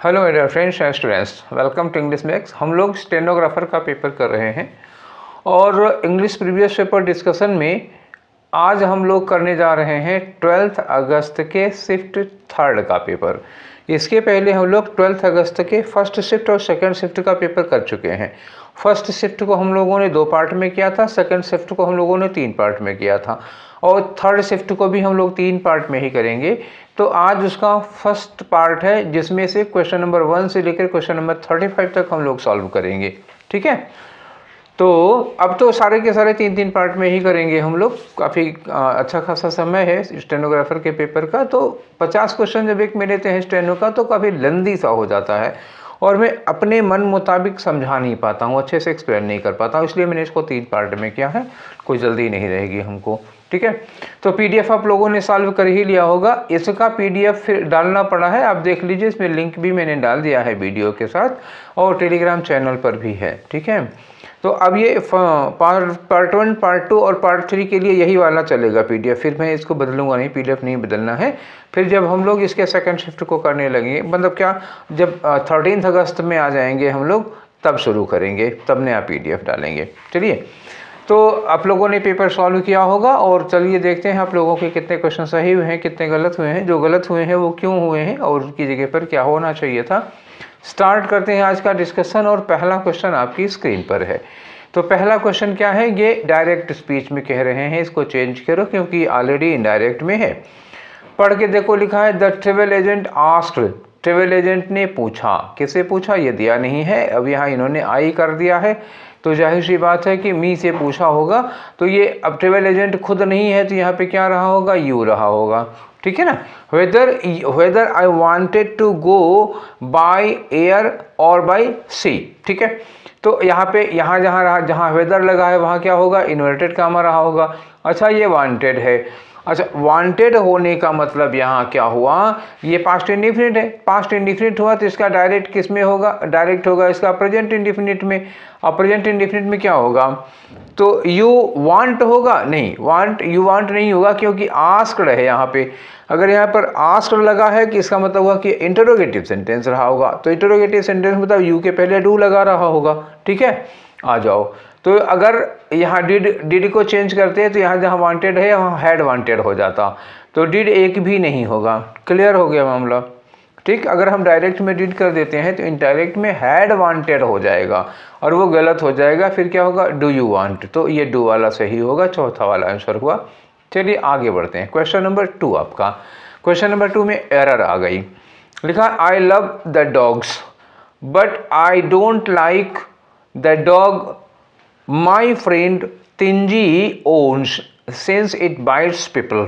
Hello मेरे friends and students, welcome to English Max. हम लोग स्टेनोग्राफर का पेपर कर रहे हैं और इंग्लिश प्रीवियस पेपर डिस्कशन में आज हम लोग करने जा रहे हैं 12 अगस्त के शिफ्ट थर्ड का पेपर। इसके पहले हम लोग 12 अगस्त के फर्स्ट शिफ्ट और सेकंड शिफ्ट का पेपर कर चुके हैं। फर्स्ट शिफ्ट को हम लोगों ने 2 पार्ट में किया था, सेकंड शिफ्ट को हम लोगों ने 3 पार्ट में किया था और थर्ड शिफ्ट को भी हम लोग 3 पार्ट में ही करेंगे। तो आज उसका फर्स्ट पार्ट है जिसमें से क्वेश्चन नंबर 1 से लेकर क्वेश्चन नंबर 35 तक हम लोग सॉल्व करेंगे। ठीक है, तो अब तो सारे के सारे 3 पार्ट में ही करेंगे हम लोग। काफ़ी अच्छा खासा समय है स्टेनोग्राफर के पेपर का। तो 50 क्वेश्चन जब एक में लेते हैं स्टेनो का तो काफ़ी लंबी सा हो जाता है और मैं अपने मन मुताबिक समझा नहीं पाता हूँ, अच्छे से एक्सप्लेन नहीं कर पाता हूँ, इसलिए मैंने इसको 3 पार्ट में किया है। कोई जल्दी नहीं रहेगी हमको। ठीक है, तो पीडीएफ आप लोगों ने सॉल्व कर ही लिया होगा। इसका पीडीएफ फिर डालना पड़ा है, आप देख लीजिए, इसमें लिंक भी मैंने डाल दिया है वीडियो के साथ और टेलीग्राम चैनल पर भी है। ठीक है, तो अब ये पार्ट 1, पार्ट 2 और पार्ट 3 के लिए यही वाला चलेगा पीडीएफ। फिर मैं इसको बदलूंगा नहीं, पीडीएफ नहीं बदलना है। फिर जब हम लोग इसके सेकंड शिफ्ट को करने लगेंगे, मतलब क्या, जब 13 अगस्त में आ जाएंगे हम लोग तब शुरू करेंगे, तब नया पीडीएफ डालेंगे। चलिए, तो आप लोगों ने पेपर सॉल्व किया होगा और चलिए देखते हैं आप लोगों के कितने क्वेश्चन सही हुए हैं, कितने गलत हुए हैं, जो गलत हुए हैं वो क्यों हुए हैं और उनकी जगह पर क्या होना चाहिए था। स्टार्ट करते हैं आज का डिस्कशन और पहला क्वेश्चन आपकी स्क्रीन पर है। तो पहला क्वेश्चन क्या है, ये डायरेक्ट स्पीच में कह रहे हैं, इसको चेंज करो क्योंकि ऑलरेडी इनडायरेक्ट में है। पढ़ के देखो, लिखा है the travel agent asked. Travel agent ने पूछा, किसे पूछा ये दिया नहीं है, अब यहाँ इन्होंने आई कर दिया है तो जाहिर सी बात है कि मी से पूछा होगा। तो ये अब ट्रेवल एजेंट खुद नहीं है तो यहाँ पे क्या रहा होगा, यू रहा होगा। ठीक है ना, whether I wanted to go by air और बाय सी। ठीक है, तो यहाँ पे जहाँ वेदर लगा है वहाँ क्या होगा, इन्वर्टेड कामा रहा होगा। अच्छा, ये वांटेड है। अच्छा, वांटेड होने का मतलब यहाँ क्या हुआ, ये पास्ट इंडिफिनिट है। पास्ट इंडिफिनिट हुआ तो इसका डायरेक्ट किस में होगा, डायरेक्ट होगा इसका प्रेजेंट इंडिफिनिट में। और प्रेजेंट इंडिफिनिट में क्या होगा, तो यू वांट होगा, नहीं, यू वांट नहीं होगा क्योंकि आस्क्ड है यहाँ पे। अगर यहाँ पर आस्क्ड लगा है कि इसका मतलब हुआ कि इंटरोगेटिव सेंटेंस रहा होगा, तो इंटरोगेटिव सेंटेंस मतलब यू के पहले डू लगा रहा होगा। ठीक है, आ जाओ। तो अगर यहाँ डिड को चेंज करते हैं तो यहाँ जहाँ वांटेड है वहाँ हैड वांटेड हो जाता, तो डिड एक भी नहीं होगा। क्लियर हो गया मामला। ठीक, अगर हम डायरेक्ट में डिड कर देते हैं तो इनडायरेक्ट में हैड वांटेड हो जाएगा और वो गलत हो जाएगा। फिर क्या होगा, डू यू वांट, तो ये डू वाला सही होगा, चौथा वाला आंसर हुआ। चलिए आगे बढ़ते हैं। क्वेश्चन नंबर 2 आपका। क्वेश्चन नंबर 2 में एरर आ गई। लिखा I love the dogs but I don't like the dog My friend Tinji owns since it bites people।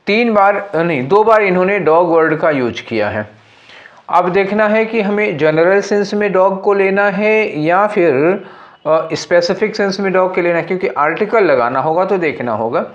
2 बार इन्होंने डॉग वर्ड का यूज किया है। अब देखना है कि हमें जनरल सेंस में डॉग को लेना है या फिर स्पेसिफिक सेंस में डॉग के लेना है, क्योंकि आर्टिकल लगाना होगा तो देखना होगा।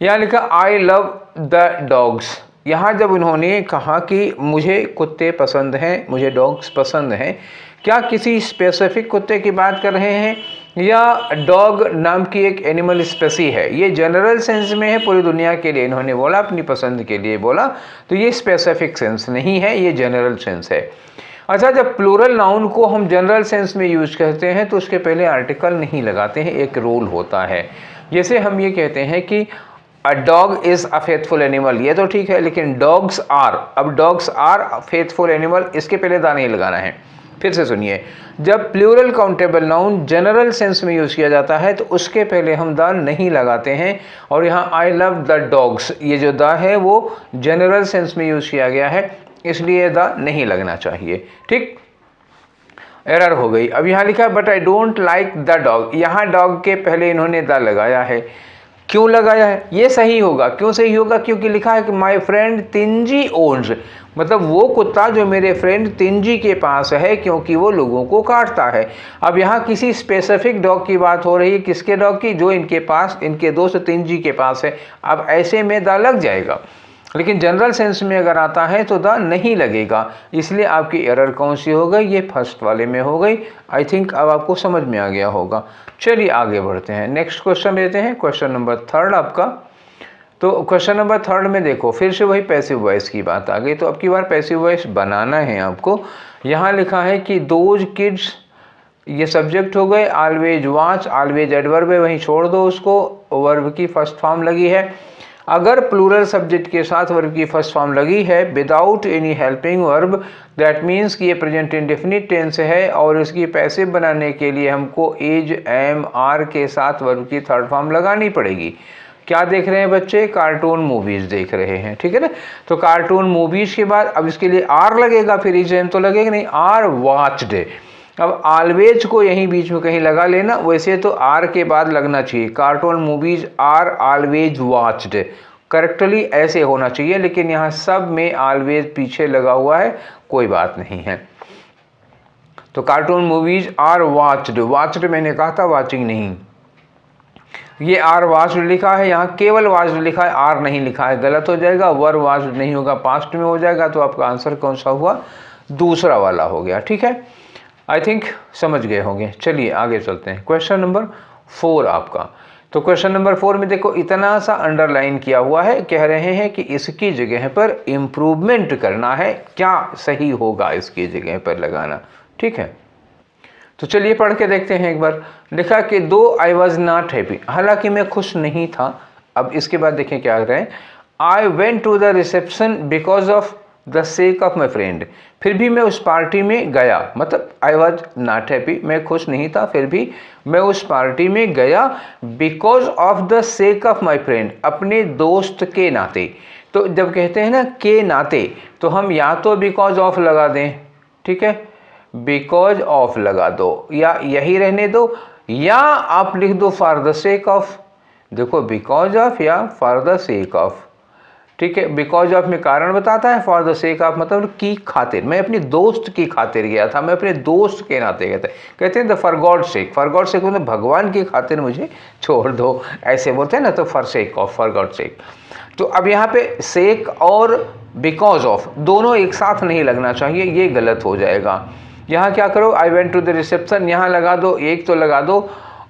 यहाँ लिखा आई लव द डॉग्स। यहाँ जब उन्होंने कहा कि मुझे कुत्ते पसंद हैं, मुझे डॉग्स पसंद हैं, क्या किसी स्पेसिफिक कुत्ते की बात कर रहे हैं या डॉग नाम की एक एनिमल स्पेसी है। ये जनरल सेंस में है, पूरी दुनिया के लिए इन्होंने बोला, अपनी पसंद के लिए बोला, तो ये स्पेसिफिक सेंस नहीं है, ये जनरल सेंस है। अच्छा, जब प्लूरल नाउन को हम जनरल सेंस में यूज करते हैं तो उसके पहले आर्टिकल नहीं लगाते हैं, एक रूल होता है। जैसे हम ये कहते हैं कि a dog is a faithful animal, ये तो ठीक है, लेकिन डॉग्स आर, अब डॉग्स आर फेथफुल एनिमल, इसके पहले दा नहीं लगाना है। फिर से सुनिए, जब plural countable noun general sense में यूज़ किया जाता है तो उसके पहले हम द नहीं लगाते हैं। और यहाँ आई लव द डॉग्स, ये जो द है वो जनरल सेंस में यूज़ किया गया है, इसलिए द नहीं लगना चाहिए। ठीक, एरर हो गई। अब यहाँ लिखा है but I don't like the dog, यहाँ डॉग के पहले इन्होंने द लगाया है। क्यों लगाया है, ये सही होगा। क्यों सही होगा, क्योंकि लिखा है कि माई फ्रेंड तिंजी ओन्स, मतलब वो कुत्ता जो मेरे फ्रेंड तिंजी के पास है, क्योंकि वो लोगों को काटता है। अब यहाँ किसी स्पेसिफिक डॉग की बात हो रही है, किसके डॉग की, जो इनके पास, इनके दोस्त तिंजी के पास है। अब ऐसे में द लग जाएगा, लेकिन जनरल सेंस में अगर आता है तो द नहीं लगेगा, इसलिए आपकी एरर कौन सी हो गई, ये फर्स्ट वाले में हो गई। आई थिंक अब आपको समझ में आ गया होगा। चलिए आगे बढ़ते हैं, नेक्स्ट क्वेश्चन लेते हैं। क्वेश्चन नंबर 3 आपका। तो क्वेश्चन नंबर 3 में देखो फिर से वही पैसिव वॉइस की बात आ गई। तो अब की बार पैसिव वॉइस बनाना है आपको। यहाँ लिखा है कि दोज किड्स, ये सब्जेक्ट हो गए, ऑलवेज वॉच, ऑलवेज एडवर्ब है, वहीं छोड़ दो उसको, वर्ब की फर्स्ट फॉर्म लगी है। अगर प्लूरल सब्जेक्ट के साथ वर्ब की फर्स्ट फॉर्म लगी है without any helping verb, that means कि ये प्रेजेंट इंडेफिनिट टेंस है और इसकी पैसिव बनाने के लिए हमको एज, एम, आर के साथ वर्ब की थर्ड फॉर्म लगानी पड़ेगी। क्या देख रहे हैं बच्चे? कार्टून मूवीज़ देख रहे हैं, ठीक है ना। तो कार्टून मूवीज़ के बाद अब इसके लिए आर लगेगा, फिर एज एम तो लगेगा नहीं, आर वॉच्ड। अब ऑलवेज को यहीं बीच में कहीं लगा लेना, वैसे तो आर के बाद लगना चाहिए, cartoon movies are always watched, correctly ऐसे होना चाहिए, लेकिन यहाँ सब में ऑलवेज पीछे लगा हुआ है, कोई बात नहीं है। तो cartoon movies are watched, watched मैंने कहा था वॉचिंग नहीं, ये आर वॉच्ड लिखा है, यहाँ केवल वॉच्ड लिखा है, आर नहीं लिखा है, गलत हो जाएगा, वर वॉच्ड नहीं होगा, पास्ट में हो जाएगा। तो आपका आंसर कौन सा हुआ? दूसरा वाला हो गया, ठीक है। आई थिंक समझ गए होंगे। चलिए आगे चलते हैं, क्वेश्चन नंबर 4 आपका। तो क्वेश्चन नंबर 4 में देखो इतना सा अंडरलाइन किया हुआ है, कह रहे हैं कि इसकी जगह पर इम्प्रूवमेंट करना है, क्या सही होगा इसकी जगह पर लगाना, ठीक है। तो चलिए पढ़ के देखते हैं एक बार। लिखा कि दो आई वॉज नॉट हैप्पी, हालांकि मैं खुश नहीं था। अब इसके बाद देखें क्या कर रहे हैं, I went to the reception because of the sake of my friend, फिर भी मैं उस पार्टी में गया, मतलब आई वॉज नॉट हैप्पी, मैं खुश नहीं था, फिर भी मैं उस पार्टी में गया because of the sake of my friend, अपने दोस्त के नाते। तो जब कहते हैं ना के नाते, तो हम या तो बिकॉज ऑफ लगा दें, ठीक है, बिकॉज ऑफ लगा दो, या यही रहने दो, या आप लिख दो फॉर द सेक ऑफ। देखो बिकॉज ऑफ या फॉर द सेक ऑफ, ठीक है। बिकॉज ऑफ में कारण बताता है, फॉर द सेक ऑफ मतलब की खातिर, मैं अपने दोस्त की खातिर गया था, मैं अपने दोस्त के नाते गया था। कहते हैं the for God sake, for God sake मतलब भगवान की खातिर मुझे छोड़ दो, ऐसे बोलते हैं ना, तो for sake of, for God sake. तो अब यहाँ पे सेक और बिकॉज ऑफ दोनों एक साथ नहीं लगना चाहिए, ये गलत हो जाएगा। यहाँ क्या करो, I went to the reception, यहाँ लगा दो, एक तो लगा दो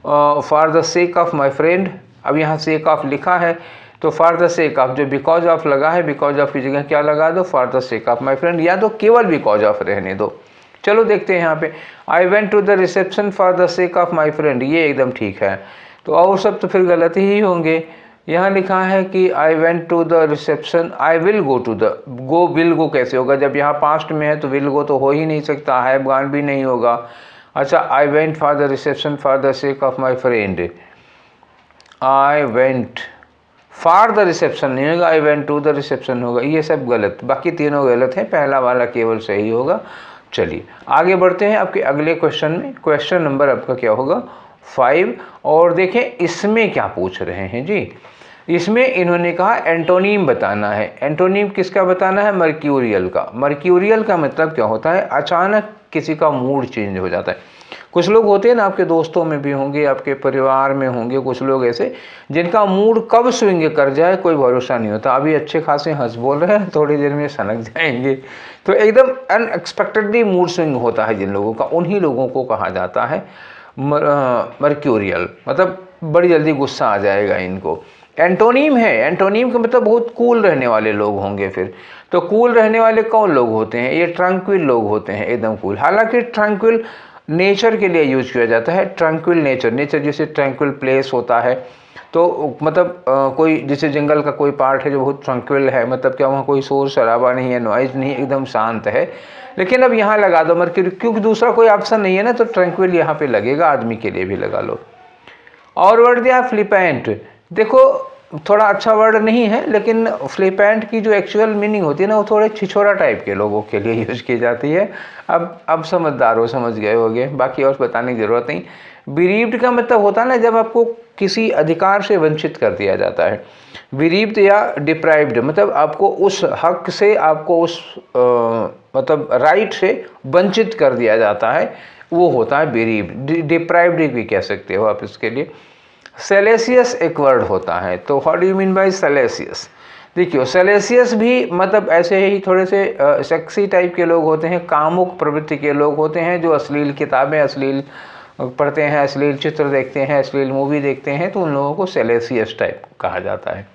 for the sake of my friend. अब यहाँ सेक ऑफ लिखा है, तो फॉर द सेक ऑफ, जो बिकॉज ऑफ लगा है, बिकॉज ऑफ की जगह क्या लगा दो, for the sake of my friend, या तो केवल बिकॉज ऑफ रहने दो। चलो देखते हैं यहाँ पे, I went to the reception for the sake of my friend, ये एकदम ठीक है। तो और सब तो फिर गलत ही होंगे। यहाँ लिखा है कि I went to the reception, I will go to the, go will go कैसे होगा, जब यहाँ पास्ट में है तो विल गो तो हो ही नहीं सकता, हैव गॉन भी नहीं होगा। अच्छा, I went for the reception for the sake of my friend, I went for the reception नहीं होगा, I went to the reception होगा, ये सब गलत, बाकी तीनों गलत है, पहला वाला केवल सही होगा। चलिए आगे बढ़ते हैं आपके अगले क्वेश्चन में। क्वेश्चन नंबर आपका क्या होगा 5, और देखें इसमें क्या पूछ रहे हैं जी। इसमें इन्होंने कहा एंटोनीम बताना है। एंटोनीम किसका बताना है? मर्क्यूरियल का। मर्क्यूरियल का मतलब क्या होता है? अचानक किसी का मूड चेंज हो जाता है। कुछ लोग होते हैं ना, आपके दोस्तों में भी होंगे, आपके परिवार में होंगे कुछ लोग ऐसे, जिनका मूड कब स्विंग कर जाए कोई भरोसा नहीं होता। अभी अच्छे खासे हंस बोल रहे हैं, थोड़ी देर में सनक जाएंगे, तो एकदम अनएक्सपेक्टेडली मूड स्विंग होता है जिन लोगों का, उन्हीं लोगों को कहा जाता है मर्क्यूरियल, मतलब बड़ी जल्दी गुस्सा आ जाएगा इनको। एंटोनीम है, एंटोनीम का मतलब बहुत कूल रहने वाले लोग होंगे। फिर तो कूल रहने वाले कौन लोग होते हैं? ये ट्रंक्विल लोग होते हैं, एकदम कूल। हालांकि ट्रंक्विल नेचर के लिए यूज किया जाता है, ट्रंक्विल नेचर, नेचर जैसे ट्रंक्विल प्लेस होता है, तो मतलब कोई जैसे जंगल का कोई पार्ट है जो बहुत ट्रंक्विल है, मतलब क्या वहाँ कोई शोर शराबा नहीं है, नॉइज नहीं, एकदम शांत है। लेकिन अब यहाँ लगा दो मर्क्यूरी, क्योंकि दूसरा कोई ऑप्शन नहीं है ना, तो ट्रंक्विल यहाँ पे लगेगा, आदमी के लिए भी लगा लो। और वर्ड दिया फ्लिपेंट। देखो थोड़ा अच्छा वर्ड नहीं है, लेकिन फ्लिपेंट की जो एक्चुअल मीनिंग होती है ना, वो थोड़े छिछोरा टाइप के लोगों के लिए यूज की जाती है। अब समझदार हो, समझ गए होगे, बाकी और बताने की ज़रूरत नहीं। बिरीव्ड का मतलब होता है ना, जब आपको किसी अधिकार से वंचित कर दिया जाता है। बिरीव्ड या डिप्राइव्ड मतलब आपको उस हक से, आपको उस मतलब राइट से वंचित कर दिया जाता है, वो होता है बिरीव्ड। डिप्राइव्ड भी कह सकते हो आप इसके लिए। सेलेसियस एक वर्ड होता है, तो what do you mean by Celsius? देखियो सेलेसियस भी मतलब ऐसे ही थोड़े से सेक्सी टाइप के लोग होते हैं, कामुक प्रवृत्ति के लोग होते हैं, जो अश्लील किताबें, अश्लील पढ़ते हैं, अश्लील चित्र देखते हैं, अश्लील मूवी देखते हैं, तो उन लोगों को सेलेसियस टाइप कहा जाता है।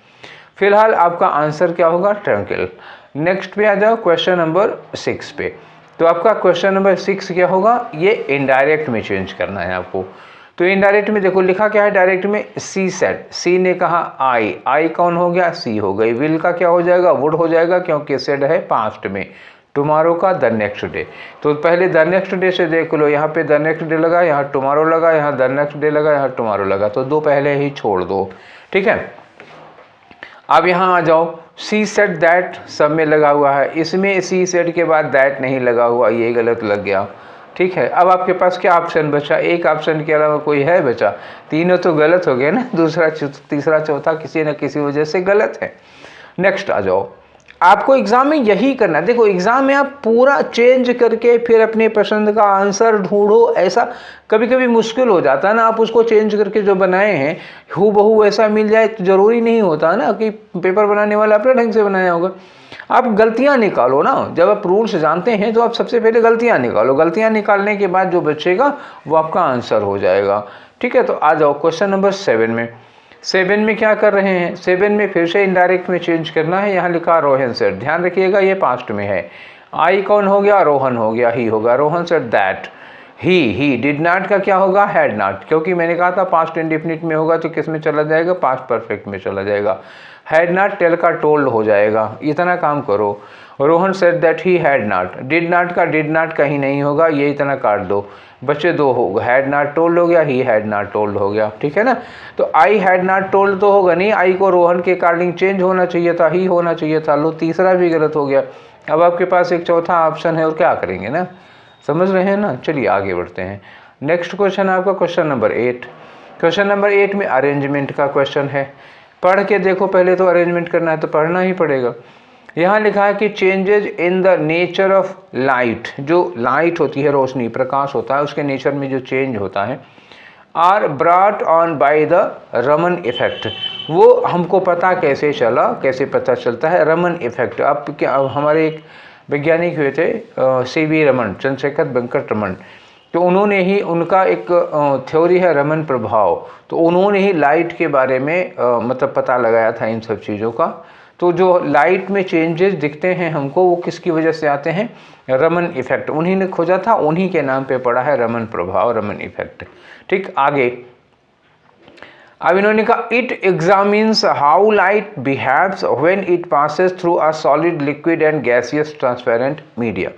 फिलहाल आपका आंसर क्या होगा? ट्रंकिल। नेक्स्ट पे आ जाओ क्वेश्चन नंबर 6 पे। तो आपका क्वेश्चन नंबर 6 क्या होगा? ये इनडायरेक्ट में चेंज करना है आपको। तो इनडायरेक्ट में देखो लिखा क्या है डायरेक्ट में? सी सेड, सी ने कहा आई कौन हो गया? सी हो गई। विल का क्या हो जाएगा? वुड हो जाएगा, क्योंकि सेड है पास्ट में। टुमारो का द नेक्स्ट डे। तो पहले द नेक्स्ट डे से देख लो, यहाँ पे द नेक्स्ट डे लगा, यहाँ टुमारो लगा, यहाँ द नेक्स्ट डे लगा, यहाँ टुमारो लगा, तो दो पहले ही छोड़ दो। ठीक है, अब यहाँ आ जाओ। सी सेड दैट सब में लगा हुआ है, इसमें सी सेड के बाद दैट नहीं लगा हुआ, ये गलत लग गया। ठीक है, अब आपके पास क्या ऑप्शन बचा? एक ऑप्शन के अलावा कोई है बचा? तीनों तो गलत हो गए ना, दूसरा तीसरा चौथा किसी न किसी वजह से गलत है। नेक्स्ट आ जाओ। आपको एग्जाम में यही करना है। देखो एग्जाम में आप पूरा चेंज करके फिर अपने पसंद का आंसर ढूंढो, ऐसा कभी कभी मुश्किल हो जाता है ना। आप उसको चेंज करके जो बनाए हैं हूबहू ऐसा मिल जाए तो जरूरी नहीं होता ना कि पेपर बनाने वाला अपने ढंग से बनाया होगा। आप गलतियां निकालो ना, जब आप रूल्स जानते हैं तो आप सबसे पहले गलतियां निकालो, गलतियां निकालने के बाद जो बचेगा वो आपका आंसर हो जाएगा। ठीक है, तो आ जाओ क्वेश्चन नंबर 7 में। 7 में क्या कर रहे हैं? 7 में फिर से इनडायरेक्ट में चेंज करना है। यहाँ लिखा रोहन सेड, ध्यान रखिएगा ये पास्ट में है। आई कौन हो गया? रोहन हो गया, ही होगा। Rohan said that, he did not का क्या होगा? हैड नॉट, क्योंकि मैंने कहा था पास्ट इंडेफिनिट में होगा तो किस में चला जाएगा? पास्ट परफेक्ट में चला जाएगा। हैड नॉट टेल का टोल्ड हो जाएगा। इतना काम करो। Rohan said that he had not, did not का डिड नॉट कहीं नहीं होगा, ये इतना काट दो, बच्चे दो होगा। हैड नॉट टोल्ड हो गया, ही हैड नॉट टोल्ड हो गया। ठीक है ना, तो आई हैड नॉट टोल्ड तो होगा नहीं, आई को रोहन के अकॉर्डिंग चेंज होना चाहिए था, ही होना चाहिए था। लो तीसरा भी गलत हो गया। अब आपके पास एक चौथा ऑप्शन है और क्या करेंगे ना, समझ रहे हैं ना। चलिए आगे बढ़ते हैं। नेक्स्ट क्वेश्चन आपका क्वेश्चन नंबर 8। क्वेश्चन नंबर 8 में अरेंजमेंट का क्वेश्चन है। पढ़ के देखो, पहले तो अरेंजमेंट करना है तो पढ़ना ही पड़ेगा। यहाँ लिखा है कि changes in the nature of light, जो लाइट होती है, रोशनी, प्रकाश होता है, उसके नेचर में जो चेंज होता है, are brought on by the Raman effect. वो हमको पता कैसे चला, कैसे पता चलता है? रमन इफेक्ट। अब क्या, हमारे एक वैज्ञानिक हुए थे CV रमन, चंद्रशेखर वेंकट रमन, तो उन्होंने ही, उनका एक थ्योरी है रमन प्रभाव, तो उन्होंने ही लाइट के बारे में मतलब पता लगाया था इन सब चीज़ों का। तो जो लाइट में चेंजेस दिखते हैं हमको, वो किसकी वजह से आते हैं? रमन इफेक्ट। उन्हीं ने खोजा था, उन्हीं के नाम पे पड़ा है रमन प्रभाव, रमन इफेक्ट। ठीक, आगे अब इन्होंने कहा it examines how light behaves when it passes through a solid, liquid and gaseous transparent media.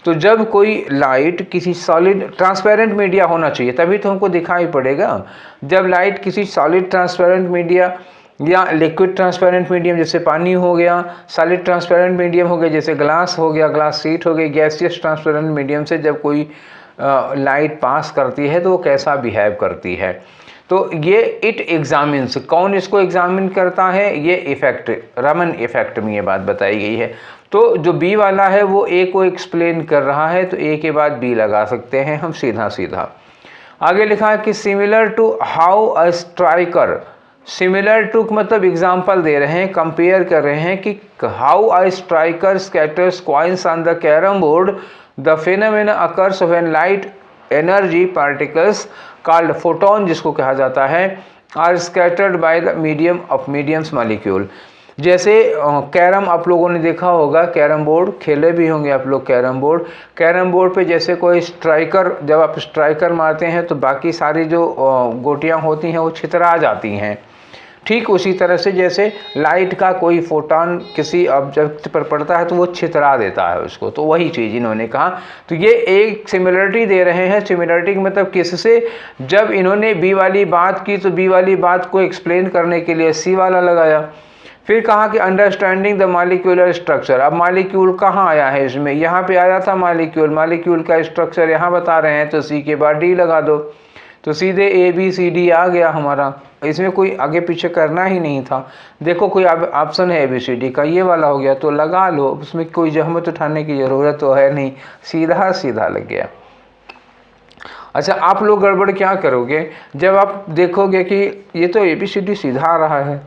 तो जब कोई लाइट किसी सॉलिड, ट्रांसपेरेंट मीडिया होना चाहिए तभी तो हमको दिखाई पड़ेगा। जब लाइट किसी सॉलिड ट्रांसपेरेंट मीडिया या लिक्विड ट्रांसपेरेंट मीडियम जैसे पानी हो गया, सॉलिड ट्रांसपेरेंट मीडियम हो गया जैसे ग्लास हो गया, ग्लास शीट हो गई, गैसियस ट्रांसपेरेंट मीडियम से जब कोई लाइट पास करती है तो वो कैसा बिहेव करती है। तो ये इट एग्जामिन्स, कौन इसको एग्जामिन करता है? ये इफेक्ट, रमन इफेक्ट में ये बात बताई गई है। तो जो बी वाला है वो ए को एक्सप्लेन कर रहा है, तो ए के बाद बी लगा सकते हैं हम सीधा सीधा। आगे लिखा है कि similar to how a striker, similar to मतलब एग्जाम्पल दे रहे हैं, कंपेयर कर रहे हैं कि how a striker scatters coins on the carrom board, the phenomena occurs when light energy particles called photon, जिसको कहा जाता है, are scattered by the medium of mediums molecule. जैसे कैरम आप लोगों ने देखा होगा, कैरम बोर्ड खेले भी होंगे आप लोग। कैरम बोर्ड पे जैसे कोई स्ट्राइकर, जब आप स्ट्राइकर मारते हैं तो बाकी सारी जो गोटियां होती हैं वो छितरा जाती हैं। ठीक उसी तरह से जैसे लाइट का कोई फोटोन किसी ऑब्जेक्ट पर पड़ता है तो वो छितरा देता है उसको, तो वही चीज़ इन्होंने कहा। तो ये एक सिमिलरिटी दे रहे हैं। सिमिलरिटी मतलब किससे? जब इन्होंने बी वाली बात की तो बी वाली बात को एक्सप्लेन करने के लिए सी वाला लगाया। फिर कहा कि अंडरस्टैंडिंग द मॉलिक्यूलर स्ट्रक्चर। अब मॉलिक्यूल कहाँ आया है इसमें? यहाँ पे आया था मॉलिक्यूल का स्ट्रक्चर यहाँ बता रहे हैं, तो सी के बाद डी लगा दो, तो सीधे ABCD आ गया हमारा। इसमें कोई आगे पीछे करना ही नहीं था। देखो कोई ऑप्शन है ABCD का, ये वाला हो गया तो लगा लो, उसमें कोई जहमत उठाने की ज़रूरत तो है नहीं, सीधा सीधा लग गया। अच्छा, आप लोग गड़बड़ क्या करोगे? जब आप देखोगे कि ये तो ABCD सीधा आ रहा है,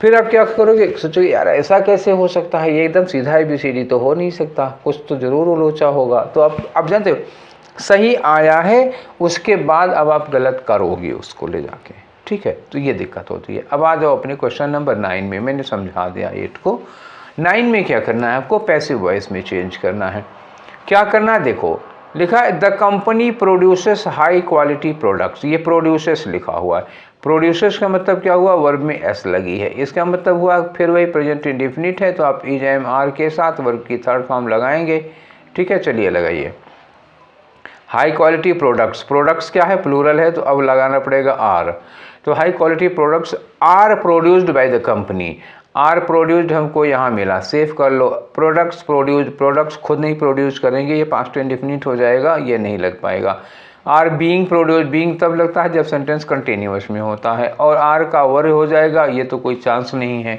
फिर आप क्या करोगे? सोचोगे यार ऐसा कैसे हो सकता है, ये एकदम सीधा ABCD तो हो नहीं सकता, कुछ तो ज़रूर उलोचा होगा। तो आप जानते हो सही आया है, उसके बाद अब आप गलत करोगे उसको ले जाके, ठीक है, तो ये दिक्कत होती है। अब आ जाओ अपने क्वेश्चन नंबर 9 में, मैंने समझा दिया 8 को। 9 में क्या करना है आपको, पैसिव वॉइस में चेंज करना है। क्या करना है, देखो लिखा है the company produces high quality products, ये प्रोड्यूसेस लिखा हुआ है। प्रोड्यूसेस का मतलब क्या हुआ, वर्ब में एस लगी है, इसका मतलब हुआ फिर वही प्रेजेंट इंडेफिनिट है, तो आप EM के साथ वर्ब की थर्ड फॉर्म लगाएंगे। ठीक है, चलिए लगाइए। हाई क्वालिटी प्रोडक्ट्स, प्रोडक्ट्स क्या है, प्लूरल है, तो अब लगाना पड़ेगा आर। तो high quality products are produced by the company, are produced हमको यहाँ मिला, सेव कर लो। प्रोडक्ट्स प्रोड्यूस्ड, प्रोडक्ट्स खुद नहीं प्रोड्यूस करेंगे, ये पास्ट इंडेफिनिट हो जाएगा, ये नहीं लग पाएगा। आर बीइंग प्रोड्यूस्ड, बीइंग तब लगता है जब सेंटेंस कंटिन्यूअस में होता है, और आर का वर्ब हो जाएगा, ये तो कोई चांस नहीं है।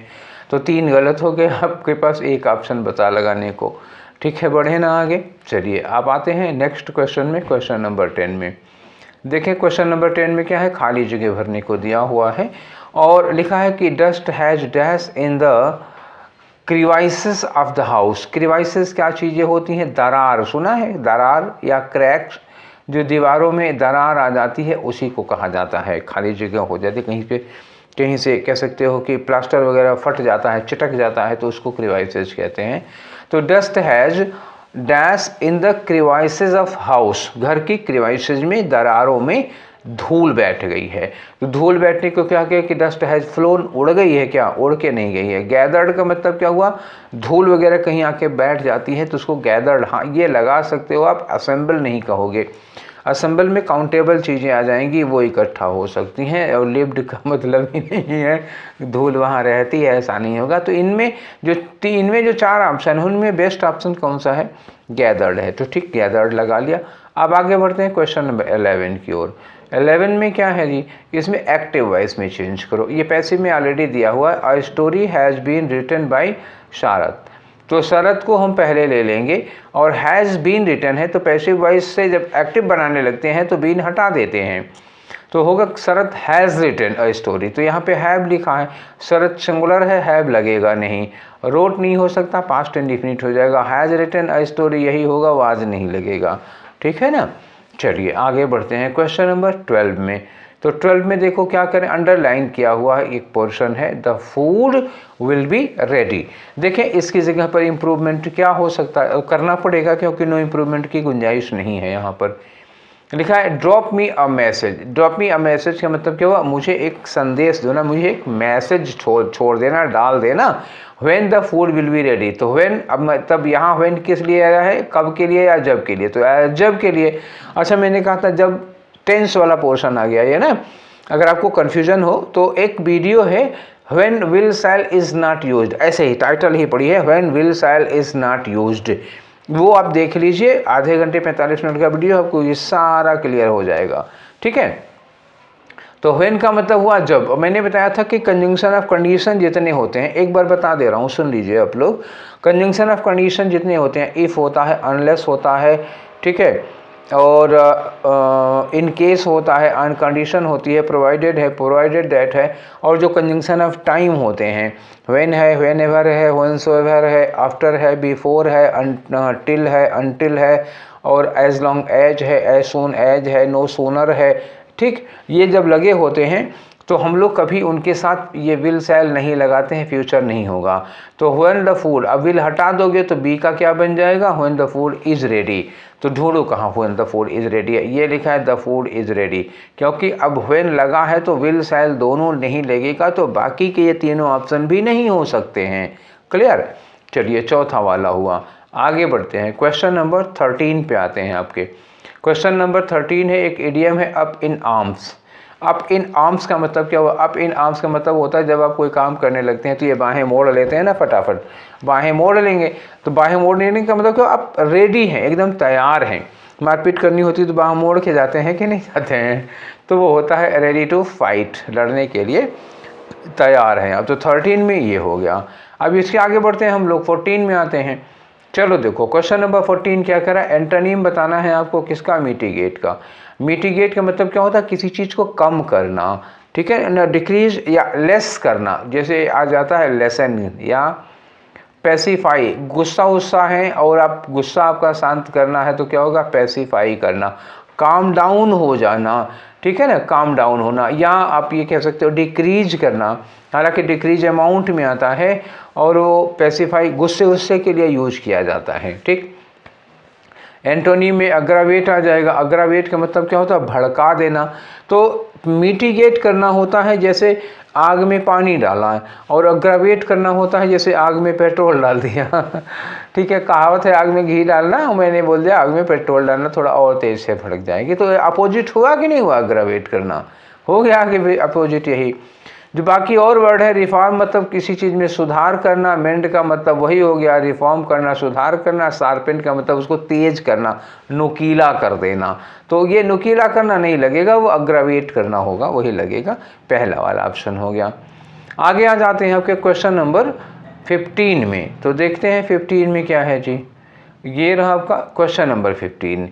तो 3 गलत हो गए, आपके पास एक ऑप्शन बता लगाने को। ठीक है, बढ़े ना आगे। चलिए आप आते हैं नेक्स्ट क्वेश्चन में, क्वेश्चन नंबर 10 में। देखिए क्वेश्चन नंबर 10 में क्या है, खाली जगह भरने को दिया हुआ है और लिखा है कि dust has dash in the crevices of the house. Crevices क्या चीज़ें होती हैं, दरार, सुना है दरार या क्रैक्स, जो दीवारों में दरार आ जाती है उसी को कहा जाता है, खाली जगह हो जाती है। कहीं पे कहीं से कह सकते हो कि प्लास्टर वगैरह फट जाता है, चिटक जाता है, तो उसको क्रीवाइसेस कहते हैं। तो dust has dash in the crevices of house, घर की क्रीवाइसेस में, दरारों में धूल बैठ गई है। तो धूल बैठने को क्या कहे कि डस्ट हैज फ्लोन, उड़ गई है, क्या उड़ के नहीं गई है। गैदर्ड का मतलब क्या हुआ, धूल वगैरह कहीं आके बैठ जाती है तो उसको गैदर्ड, हाँ ये लगा सकते हो आप, असेंबल नहीं कहोगे। असेंबल में काउंटेबल चीज़ें आ जाएंगी, वो इकट्ठा हो सकती हैं, और लिव्ड का मतलब ही नहीं है धूल वहाँ रहती है, ऐसा नहीं होगा। तो इनमें जो 4 ऑप्शन है उनमें बेस्ट ऑप्शन कौन सा है, गैदर्ड है। तो ठीक, गैदर्ड लगा लिया। अब आगे बढ़ते हैं क्वेश्चन नंबर 11 की ओर। 11 में क्या है जी, इसमें एक्टिव वॉइस में चेंज करो। ये पैसिव में ऑलरेडी दिया हुआ है, a story has been written by Sharad, तो शरद को हम पहले ले लेंगे, और हैज़ बीन रिटन है तो पैसिव वॉइस से जब एक्टिव बनाने लगते हैं तो बीन हटा देते हैं, तो होगा शरद हैज़ रिटन अ स्टोरी। तो यहाँ पे हैव लिखा है, शरद सिंगुलर है, हैव लगेगा नहीं, रोट नहीं हो सकता, पास्ट इंडेफिनिट हो जाएगा। हैज़ रिटन अ स्टोरी यही होगा, वाज नहीं लगेगा। ठीक है ना, चलिए आगे बढ़ते हैं क्वेश्चन नंबर 12 में। तो 12 में देखो क्या करें, अंडरलाइन किया हुआ है एक पोर्शन है, the food will be ready. देखें इसकी जगह पर इम्प्रूवमेंट क्या हो सकता है, करना पड़ेगा क्योंकि नो इम्प्रूवमेंट की गुंजाइश नहीं है। यहाँ पर लिखा है drop me a message. Drop me a message का मतलब क्या हुआ, मुझे एक संदेश दो ना, मुझे एक मैसेज छोड़ देना, डाल देना। When the food will be ready, तो व्हेन, अब तब यहाँ व्हेन किस लिए आया है, कब के लिए या जब के लिए, तो जब के लिए। अच्छा मैंने कहा था जब टेंस वाला पोर्शन आ गया ये ना, अगर आपको कन्फ्यूजन हो तो एक वीडियो है, when will shell is not used, ऐसे ही टाइटल ही पड़ी है, when will shell is not used, वो आप देख लीजिए, आधे घंटे 45 मिनट का वीडियो, आपको ये सारा क्लियर हो जाएगा। ठीक है, तो व्हेन का मतलब हुआ जब। मैंने बताया था कि कंजंक्शन ऑफ कंडीशन जितने होते हैं, एक बार बता दे रहा हूँ, सुन लीजिए आप लोग। कंजंक्शन ऑफ कंडीशन जितने होते हैं, इफ़ होता है, अनलेस होता है, ठीक है, और इन केस होता है, अनकंडीशन होती है, प्रोवाइडेड है, प्रोवाइडेड दैट है, और जो कंजंक्शन ऑफ टाइम होते हैं, व्हेन है, व्हेन एवर है, व्हेनसोएवर है, आफ्टर है, बिफोर है, टिल है, अनटिल है, और एज लॉन्ग एज है, एज सून एज है, नो सूनर है। ठीक, ये जब लगे होते हैं तो हम लोग कभी उनके साथ ये विल शैल नहीं लगाते हैं, फ्यूचर नहीं होगा। तो व्हेन द फूड, अब विल हटा दोगे तो बी का क्या बन जाएगा, when the food is ready. तो ढूंढो कहाँ when the food is ready है, ये लिखा है द फूड इज़ रेडी, क्योंकि अब व्हेन लगा है तो विल शैल दोनों नहीं लगेगा, तो बाकी के ये तीनों ऑप्शन भी नहीं हो सकते हैं। क्लियर, चलिए चौथा वाला हुआ। आगे बढ़ते हैं, क्वेश्चन नंबर 13 पे आते हैं आपके। क्वेश्चन नंबर 13 है, एक इडियम है, up in arms. Up in arms का मतलब क्या हुआ, अप इन आर्म्स का मतलब होता है जब आप कोई काम करने लगते हैं तो ये बाहें मोड़ लेते हैं ना, फटाफट बाहें मोड़ लेंगे। तो बाहें मोड़ लेने का मतलब क्या, आप रेडी हैं, एकदम तैयार हैं। मारपीट करनी होती है तो बाहें मोड़ के जाते हैं कि नहीं जाते हैं, तो वो होता है रेडी टू फाइट, लड़ने के लिए तैयार हैं। अब तो 13 में ये हो गया। अब इसके आगे बढ़ते हैं हम लोग, 14 में आते हैं। चलो देखो क्वेश्चन नंबर 14 क्या करा, एंटोनिम बताना है आपको किसका, मिटिगेट का। मिटिगेट का मतलब क्या होता है, किसी चीज़ को कम करना, ठीक है ना, डिक्रीज या लेस करना। जैसे आ जाता है लेसन या पैसिफाई, गुस्सा है और आप गुस्सा आपका शांत करना है तो क्या होगा, पैसिफाई करना। काम डाउन हो जाना, ठीक है ना, काम डाउन होना, या आप ये कह सकते हो डिक्रीज करना, हालांकि डिक्रीज अमाउंट में आता है और वो पैसिफाई गुस्से के लिए यूज किया जाता है, ठीक। एंटोनी में अग्रावेट आ जाएगा। अग्रावेट का मतलब क्या होता है? भड़का देना। तो मिटिगेट करना होता है जैसे आग में पानी डाला है, और अग्रावेट करना होता है जैसे आग में पेट्रोल डाल दिया ठीक है, कहावत है आग में घी डालना, मैंने बोल दिया आग में पेट्रोल डालना, थोड़ा और तेज से भड़क जाएगी। तो अपोजिट हुआ कि नहीं हुआ? अग्रावेट करना हो गया कि अपोजिट यही। जो बाकी और वर्ड है, रिफॉर्म मतलब किसी चीज़ में सुधार करना, मेंड का मतलब वही हो गया रिफॉर्म करना, सुधार करना, शार्पेन का मतलब उसको तेज करना, नुकीला कर देना। तो ये नुकीला करना नहीं लगेगा, वो अग्रावेट करना होगा, वही लगेगा। पहला वाला ऑप्शन हो गया। आगे आ जाते हैं आपके क्वेश्चन नंबर 15 में। तो देखते हैं 15 में क्या है जी। ये रहा आपका क्वेश्चन नंबर 15।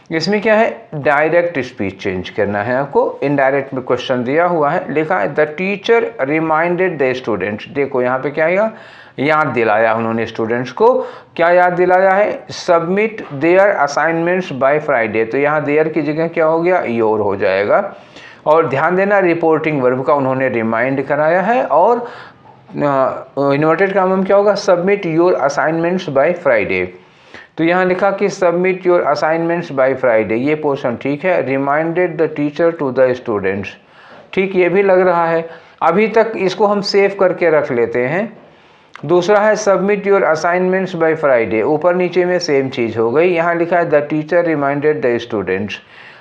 इसमें क्या है? डायरेक्ट स्पीच चेंज करना है आपको। इनडायरेक्ट में क्वेश्चन दिया हुआ है, लिखा है the teacher reminded the students. देखो यहाँ पे क्या है, याद दिलाया उन्होंने स्टूडेंट्स को। क्या याद दिलाया है? Submit there assignments by Friday. तो यहाँ देयर की जगह क्या हो गया? योर हो जाएगा। और ध्यान देना रिपोर्टिंग वर्ब का उन्होंने रिमाइंड कराया है, और इन्वर्टेड कॉमा क्या होगा? Submit your assignments by Friday. तो यहाँ लिखा कि submit your assignments by Friday, ये पोर्शन ठीक है। Reminded the teacher to the students, ठीक, ये भी लग रहा है। अभी तक इसको हम सेव करके रख लेते हैं। दूसरा है submit your assignments by Friday, ऊपर नीचे में सेम चीज़ हो गई। यहाँ लिखा है the teacher reminded the students.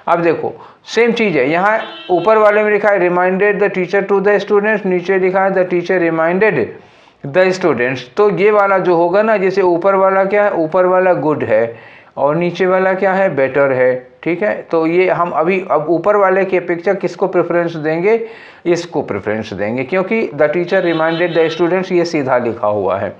अब देखो सेम चीज़ है, यहाँ ऊपर वाले में लिखा है reminded the teacher to the students, नीचे लिखा है the teacher reminded the students. तो ये वाला जो होगा ना, जैसे ऊपर वाला क्या है? ऊपर वाला गुड है, और नीचे वाला क्या है? बेटर है, ठीक है। तो ये हम अभी अब ऊपर वाले की अपेक्षा किसको प्रेफरेंस देंगे? इसको प्रेफरेंस देंगे, क्योंकि the teacher reminded the students ये सीधा लिखा हुआ है।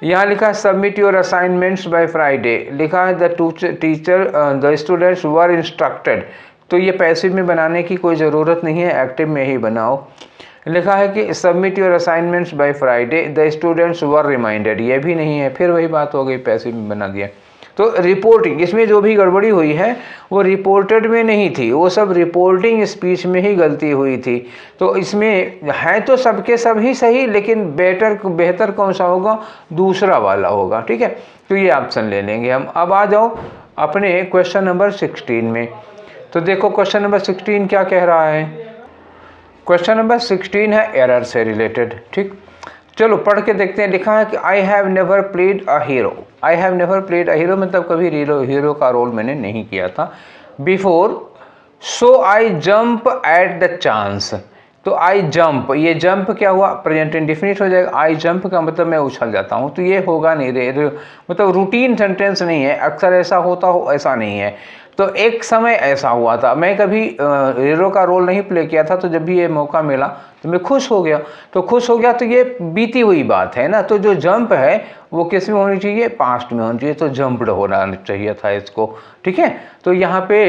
यहाँ लिखा है submit your assignments by Friday, लिखा है the teacher the students were instructed. तो ये पैसिव में बनाने की कोई ज़रूरत नहीं है, एक्टिव में ही बनाओ। लिखा है कि submit your assignments by Friday, the students were reminded, ये भी नहीं है, फिर वही बात हो गई, पैसिव में बना दिया। तो रिपोर्टिंग, इसमें जो भी गड़बड़ी हुई है वो रिपोर्टेड में नहीं थी, वो सब रिपोर्टिंग स्पीच में ही गलती हुई थी। तो इसमें है तो सबके सब ही सही, लेकिन बेहतर कौन सा होगा? दूसरा वाला होगा, ठीक है। तो ये ऑप्शन ले लेंगे हम। अब आ जाओ अपने क्वेश्चन नंबर 16 में। तो देखो क्वेश्चन नंबर 16 क्या कह रहा है। क्वेश्चन नंबर 16 है एरर से रिलेटेड, ठीक। चलो पढ़ के देखते हैं। लिखा है कि I have never played a hero. I have never played a hero मतलब कभी हीरो का रोल मैंने नहीं किया था before, so I jump at the chance. तो आई जंप, ये जंप क्या हुआ? प्रेजेंट इंडेफिनिट हो जाएगा। आई जंप का मतलब मैं उछल जाता हूँ, तो ये होगा नहीं, मतलब रूटीन सेंटेंस नहीं है, अक्सर ऐसा होता हो ऐसा नहीं है। तो एक समय ऐसा हुआ था, मैं कभी हीरो का रोल नहीं प्ले किया था, तो जब भी ये मौका मिला तो मैं खुश हो गया। तो खुश हो गया तो ये बीती हुई बात है ना। तो जो जंप है वो किस में होनी चाहिए? पास्ट में होनी चाहिए। तो जंप्ड होना चाहिए था इसको, ठीक है। तो यहाँ पे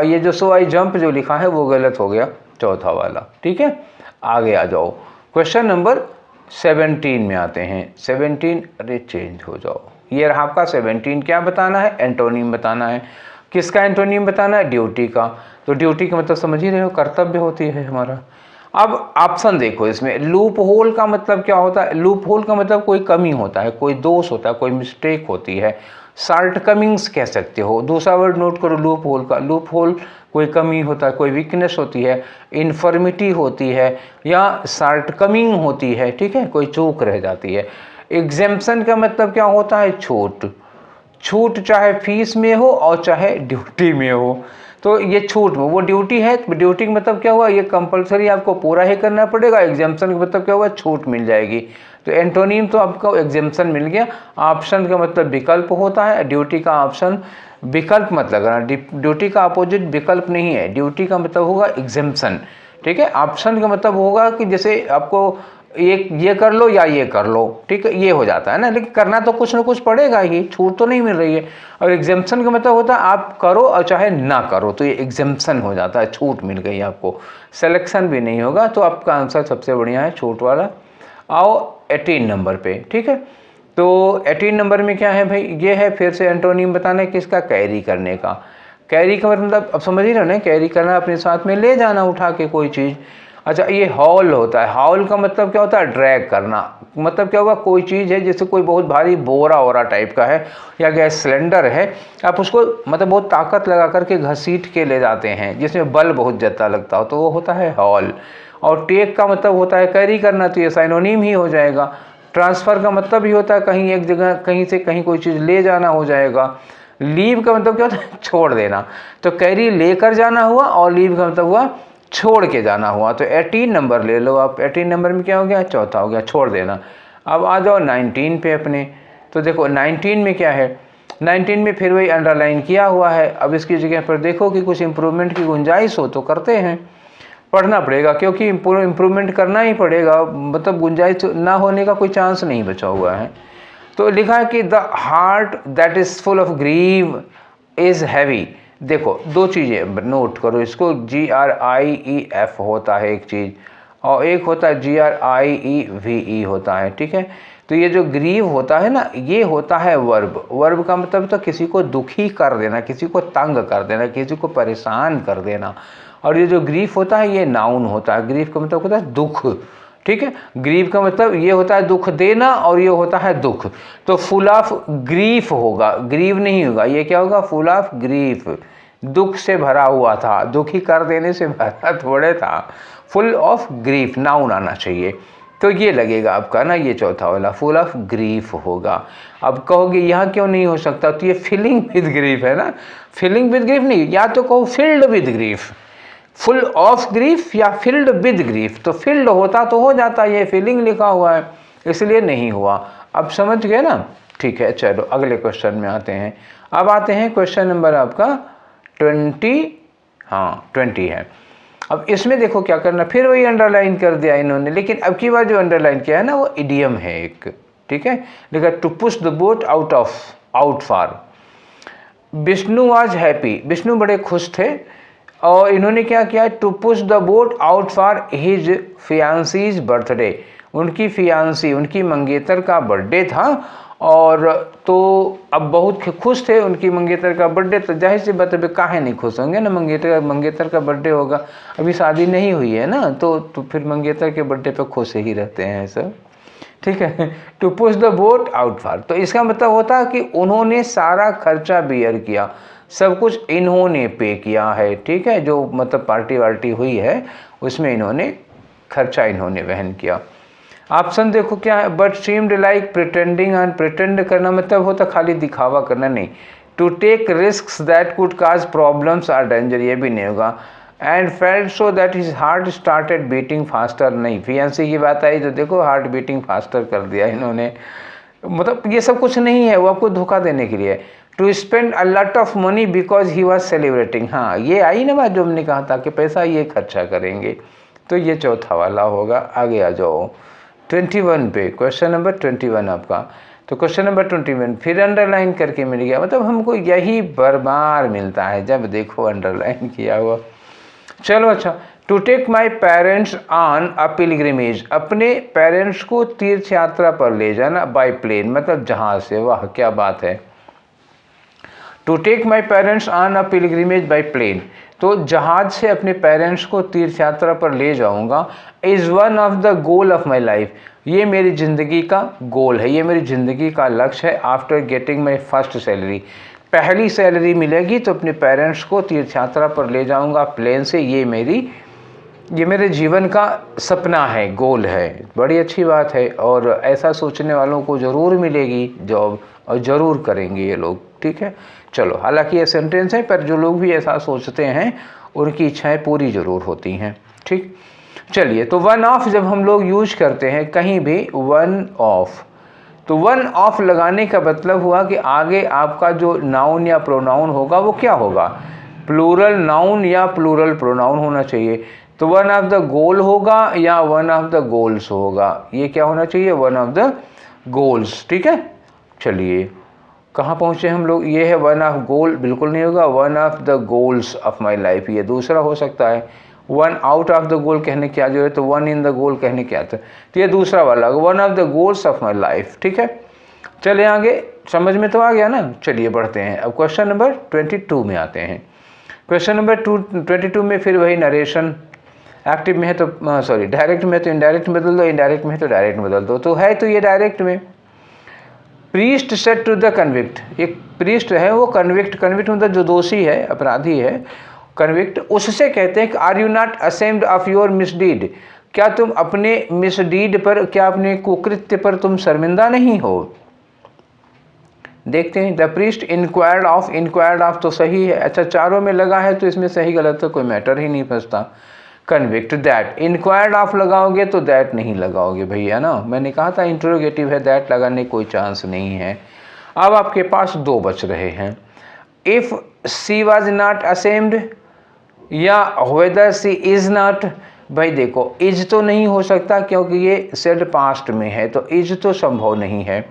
ये जो सो आई जंप जो लिखा है वो गलत हो गया, चौथा वाला, ठीक है। आगे आ जाओ क्वेश्चन नंबर 17 में आते हैं। 17, अरे चेंज हो जाओ। ये रहा आपका 17। क्या बताना है? एंटोनिम बताना है। किसका एंटोनिम बताना है? ड्यूटी का। तो ड्यूटी का मतलब समझ ही रहे हो, कर्तव्य होती है हमारा। अब ऑप्शन देखो इसमें। लूप होल का मतलब क्या होता है? लूप होल का मतलब कोई कमी होता है, कोई दोष होता है, कोई मिस्टेक होती है, शॉर्टकमिंग्स कह सकते हो। दूसरा वर्ड नोट करो लूप होल का। लूप होल कोई कमी होता है, कोई वीकनेस होती है, इन्फर्मिटी होती है, या शॉर्टकमिंग होती है, ठीक है, कोई चूक रह जाती है। एग्जेम्पशन का मतलब क्या होता है? छूट। छूट चाहे फीस में हो और चाहे ड्यूटी में हो, तो ये छूट में वो ड्यूटी है। ड्यूटी का मतलब क्या हुआ? ये कंपलसरी आपको पूरा ही करना पड़ेगा। एग्जाम्पशन का मतलब क्या हुआ? छूट मिल जाएगी। तो एंटोनिम तो आपको एग्जाम्पशन मिल गया। ऑप्शन का मतलब विकल्प होता है, ड्यूटी का ऑप्शन विकल्प मत लगाना। ड्यूटी का अपोजिट विकल्प नहीं है, ड्यूटी का मतलब होगा एग्जाम्पशन, ठीक है। ऑप्शन का मतलब होगा कि जैसे आपको ये कर लो या ये कर लो, ठीक है, ये हो जाता है ना, लेकिन करना तो कुछ ना कुछ पड़ेगा ही, छूट तो नहीं मिल रही है। और एग्जाम्पशन का मतलब होता है आप करो और चाहे ना करो, तो ये एग्जाम्पशन हो जाता है, छूट मिल गई आपको, सिलेक्शन भी नहीं होगा। तो आपका आंसर सबसे बढ़िया है छूट वाला। आओ 18 नंबर पे, ठीक है। तो 18 नंबर में क्या है भाई? ये है फिर से एंटोनिम बताना है किसका? कैरी करने का। कैरी का मतलब अब समझ ही रहे ना, कैरी करना अपने साथ में ले जाना उठा के कोई चीज़। अच्छा, ये हॉल होता है, हॉल का मतलब क्या होता है, ड्रैग करना। मतलब क्या होगा, कोई चीज़ है जैसे कोई बहुत भारी बोरा वोरा टाइप का है या गैस सिलेंडर है, आप उसको मतलब बहुत ताकत लगा करके घसीट के ले जाते हैं, जिसमें बल बहुत ज़्यादा लगता हो, तो वो होता है हॉल। और टेक का मतलब होता है कैरी करना, तो ये साइनोनिम ही हो जाएगा। ट्रांसफ़र का मतलब ही होता है कहीं एक जगह कहीं से कहीं कोई चीज़ ले जाना हो जाएगा। लीव का मतलब क्या होता है, छोड़ देना। तो कैरी लेकर जाना हुआ और लीव का मतलब हुआ छोड़ के जाना हुआ। तो 18 नंबर ले लो आप। 18 नंबर में क्या हो गया, चौथा हो गया, छोड़ देना। अब आ जाओ 19 पे अपने। तो देखो 19 में क्या है, 19 में फिर वही अंडरलाइन किया हुआ है। अब इसकी जगह पर देखो कि कुछ इम्प्रूवमेंट की गुंजाइश हो तो करते हैं, पढ़ना पड़ेगा क्योंकि इम्प्रूवमेंट करना ही पड़ेगा, मतलब गुंजाइश ना होने का कोई चांस नहीं बचा हुआ है। तो लिखा है कि the heart that is full of grief is heavy. देखो दो चीज़ें नोट करो इसको, GRIEF होता है एक चीज़, और एक होता है GRIEVE होता है, ठीक है। तो ये जो ग्रीव होता है ना, ये होता है वर्ब। वर्ब का मतलब तो किसी को दुखी कर देना, किसी को तंग कर देना, किसी को परेशान कर देना। और ये जो ग्रीफ होता है ये नाउन होता है। ग्रीफ का मतलब होता है दुख, ठीक है। ग्रीव का मतलब ये होता है दुख देना और ये होता है दुख। तो फुल ऑफ ग्रीफ होगा, ग्रीव नहीं होगा, ये क्या होगा, फुल ऑफ ग्रीफ, दुख से भरा हुआ था, दुखी कर देने से भरा थोड़े था, फुल ऑफ ग्रीफ नाउन आना चाहिए। तो ये लगेगा आपका ना, ये चौथा वाला फुल ऑफ ग्रीफ होगा। अब कहोगे यहाँ क्यों नहीं हो सकता, तो ये फीलिंग विद ग्रीफ है ना, फीलिंग विद ग्रीफ नहीं, या तो कहो filled with grief, full of grief या फिल्ड विद ग्रीफ। तो फिल्ड होता तो हो जाता, ये फीलिंग लिखा हुआ है इसलिए नहीं हुआ। अब समझ गए ना, ठीक है। चलो अगले क्वेश्चन में आते हैं। अब आते हैं क्वेश्चन नंबर आपका 20, हाँ 20 है। अब इसमें देखो क्या करना, फिर वही अंडरलाइन कर दिया इन्होंने, लेकिन अब की बार जो अंडरलाइन किया है ना वो इडियम है एक, ठीक है। लिखा to push the boat out far. Vishnu was happy, Vishnu बड़े खुश थे और इन्होंने क्या किया, to push the boat out for his fiancee's birthday. उनकी फियांसी, उनकी मंगेतर का बर्थडे था, और तो अब बहुत खुश थे, उनकी मंगेतर का बर्थडे, तो जाहिर सी बात है काहे नहीं खुश होंगे ना, मंगेतर का बर्थडे होगा, अभी शादी नहीं हुई है ना, तो फिर मंगेतर के बर्थडे पे खुश ही रहते हैं सब, ठीक है। To push the boat out for, तो इसका मतलब होता है कि उन्होंने सारा खर्चा बियर किया, सब कुछ इन्होंने पे किया है, ठीक है। जो मतलब पार्टी वार्टी हुई है उसमें इन्होंने खर्चा इन्होंने वहन किया। ऑप्शन देखो क्या है, but seemed like pretending, and pretend करना मतलब होता खाली दिखावा करना नहीं। To take risk that could cause problems are danger, ये भी नहीं होगा। And felt so that his heart started beating faster, नहीं, फियांसी की बात आई तो देखो हार्ट बीटिंग फास्टर कर दिया इन्होंने, मतलब ये सब कुछ नहीं है, वो आपको धोखा देने के लिए। To spend a lot of money because he was celebrating, हाँ ये आई ना बात जो हमने कहा था कि पैसा ये खर्चा करेंगे, तो ये चौथा वाला होगा। आगे आ जाओ 21 पे, क्वेश्चन नंबर 21 आपका। तो क्वेश्चन नंबर 21 फिर अंडरलाइन करके मिल गया, मतलब हमको यही बार बार मिलता है जब देखो अंडरलाइन किया हुआ। चलो अच्छा, to take my parents on a pilgrimage, अपने पेरेंट्स को तीर्थ यात्रा पर ले जाना बाय प्लेन, मतलब जहाज से, वाह क्या बात है। To take my parents on a pilgrimage by plane, तो जहाज से अपने पेरेंट्स को तीर्थ यात्रा पर ले जाऊंगा। Is one of the goal of my life, ये मेरी ज़िंदगी का गोल है, ये मेरी ज़िंदगी का लक्ष्य है। After getting my first salary, पहली सैलरी मिलेगी तो अपने पेरेंट्स को तीर्थ यात्रा पर ले जाऊंगा प्लेन से, ये मेरे जीवन का सपना है, गोल है। बड़ी अच्छी बात है, और ऐसा सोचने वालों को ज़रूर मिलेगी जॉब, और ज़रूर करेंगे ये लोग, ठीक है। चलो, हालांकि ये सेंटेंस है, पर जो लोग भी ऐसा सोचते हैं उनकी इच्छाएं पूरी ज़रूर होती हैं, ठीक। चलिए, तो वन ऑफ जब हम लोग यूज करते हैं कहीं भी वन ऑफ, तो वन ऑफ लगाने का मतलब हुआ कि आगे आपका जो नाउन या प्रोनाउन होगा वो क्या होगा, प्लूरल नाउन या प्लूरल प्रोनाउन होना चाहिए। तो वन ऑफ द गोल होगा या वन ऑफ द गोल्स होगा, ये क्या होना चाहिए, वन ऑफ द गोल्स, ठीक है। चलिए कहाँ पहुँचे हम लोग, ये है वन ऑफ गोल, बिल्कुल नहीं होगा, one of the goals of my life, ये दूसरा हो सकता है। One out of the goal कहने क्या जो है, तो वन इन द गोल कहने क्या था, तो ये दूसरा वाला one of the goals of my life, ठीक है। चले आगे, समझ में तो आ गया ना। चलिए बढ़ते हैं, अब क्वेश्चन नंबर 22 में आते हैं। क्वेश्चन नंबर 22 में फिर वही नरेशन, एक्टिव में है तो सॉरी डायरेक्ट में तो इनडायरेक्ट में बदल दो, इनडायरेक्ट में है तो डायरेक्ट में बदल दो, तो है तो ये डायरेक्ट में। Priest said to the convict, एक प्रीस्ट है वो कन्विक्ट, कन्विक्ट मतलब जो दोषी है, अपराधी है, कन्विक्ट, उससे कहते हैं कि are you not ashamed of your misdeed, क्या तुम अपने मिसडीड पर, क्या अपने कुकृत्य पर तुम शर्मिंदा नहीं हो। देखते हैं, the priest inquired of, inquired of तो सही है, अच्छा चारों में लगा है तो इसमें सही गलत तो कोई मैटर ही नहीं फंसता। कन्विक्ट दैट, इंक्वायर्ड ऑफ लगाओगे तो दैट नहीं लगाओगे भैया ना, मैंने कहा था इंट्रोगेटिव है, दैट लगाने कोई चांस नहीं है। अब आपके पास दो बच रहे हैं, if she was not ashamed या वेदर सी इज नॉट। भाई देखो इज तो नहीं हो सकता क्योंकि ये सेड पास्ट में है, तो इज तो संभव नहीं है।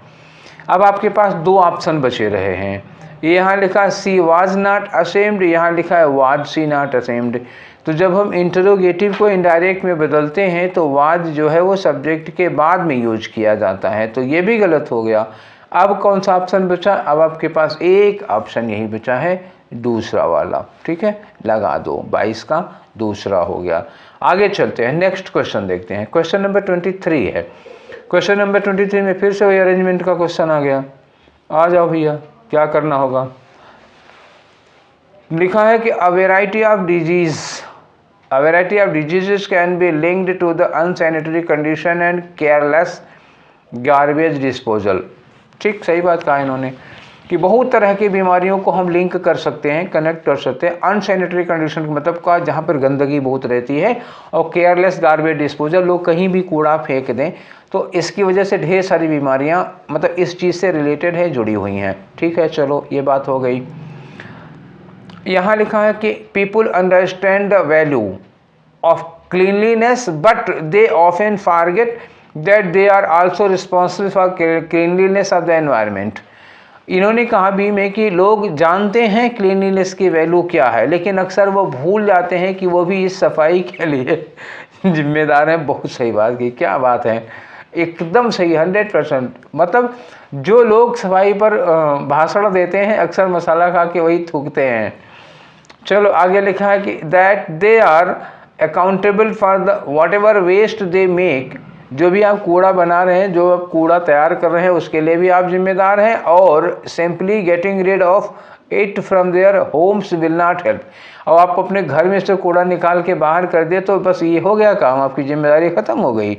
अब आपके पास दो ऑप्शन बचे रहे हैं, यहाँ लिखा सी वाज नॉट असेम्ड, यहाँ लिखा है वाज सी नॉट असेम्ड। तो जब हम इंटरोगेटिव को इनडायरेक्ट में बदलते हैं तो वाज जो है वो सब्जेक्ट के बाद में यूज किया जाता है, तो ये भी गलत हो गया। अब कौन सा ऑप्शन बचा, अब आपके पास एक ऑप्शन यही बचा है, दूसरा वाला, ठीक है, लगा दो, 22 का दूसरा हो गया। आगे चलते हैं, नेक्स्ट क्वेश्चन देखते हैं, क्वेश्चन नंबर 23 है। क्वेश्चन नंबर 23 में फिर से वही अरेंजमेंट का क्वेश्चन आ गया, आ जाओ भैया, क्या करना होगा। लिखा है कि a variety of disease, a variety of diseases can be linked to the unsanitary condition and careless garbage disposal. ठीक, सही बात कहा इन्होंने कि बहुत तरह की बीमारियों को हम लिंक कर सकते हैं, कनेक्ट कर सकते हैं अनसैनिटरी कंडीशन, मतलब का जहाँ पर गंदगी बहुत रहती है, और केयरलेस गार्बेज डिस्पोजल, लोग कहीं भी कूड़ा फेंक दें, तो इसकी वजह से ढेर सारी बीमारियां मतलब इस चीज़ से रिलेटेड है, जुड़ी हुई हैं। ठीक है, चलो ये बात हो गई। यहाँ लिखा है कि people understand the value of cleanliness but they often forget that they are also responsible for cleanliness of the environment. इन्होंने कहा भी में कि लोग जानते हैं क्लीनलीनेस की वैल्यू क्या है, लेकिन अक्सर वो भूल जाते हैं कि वो भी इस सफाई के लिए जिम्मेदार हैं। बहुत सही बात की, क्या बात है, एकदम सही, 100%। मतलब जो लोग सफाई पर भाषण देते हैं अक्सर मसाला खा के वही थूकते हैं। चलो आगे लिखा है कि that they are accountable for the whatever waste they make, जो भी आप कूड़ा बना रहे हैं, जो आप कूड़ा तैयार कर रहे हैं, उसके लिए भी आप जिम्मेदार हैं, और simply getting rid of it from their homes will not help. और आप अपने घर में से कूड़ा निकाल के बाहर कर दे तो बस ये हो गया काम, आपकी जिम्मेदारी ख़त्म हो गई।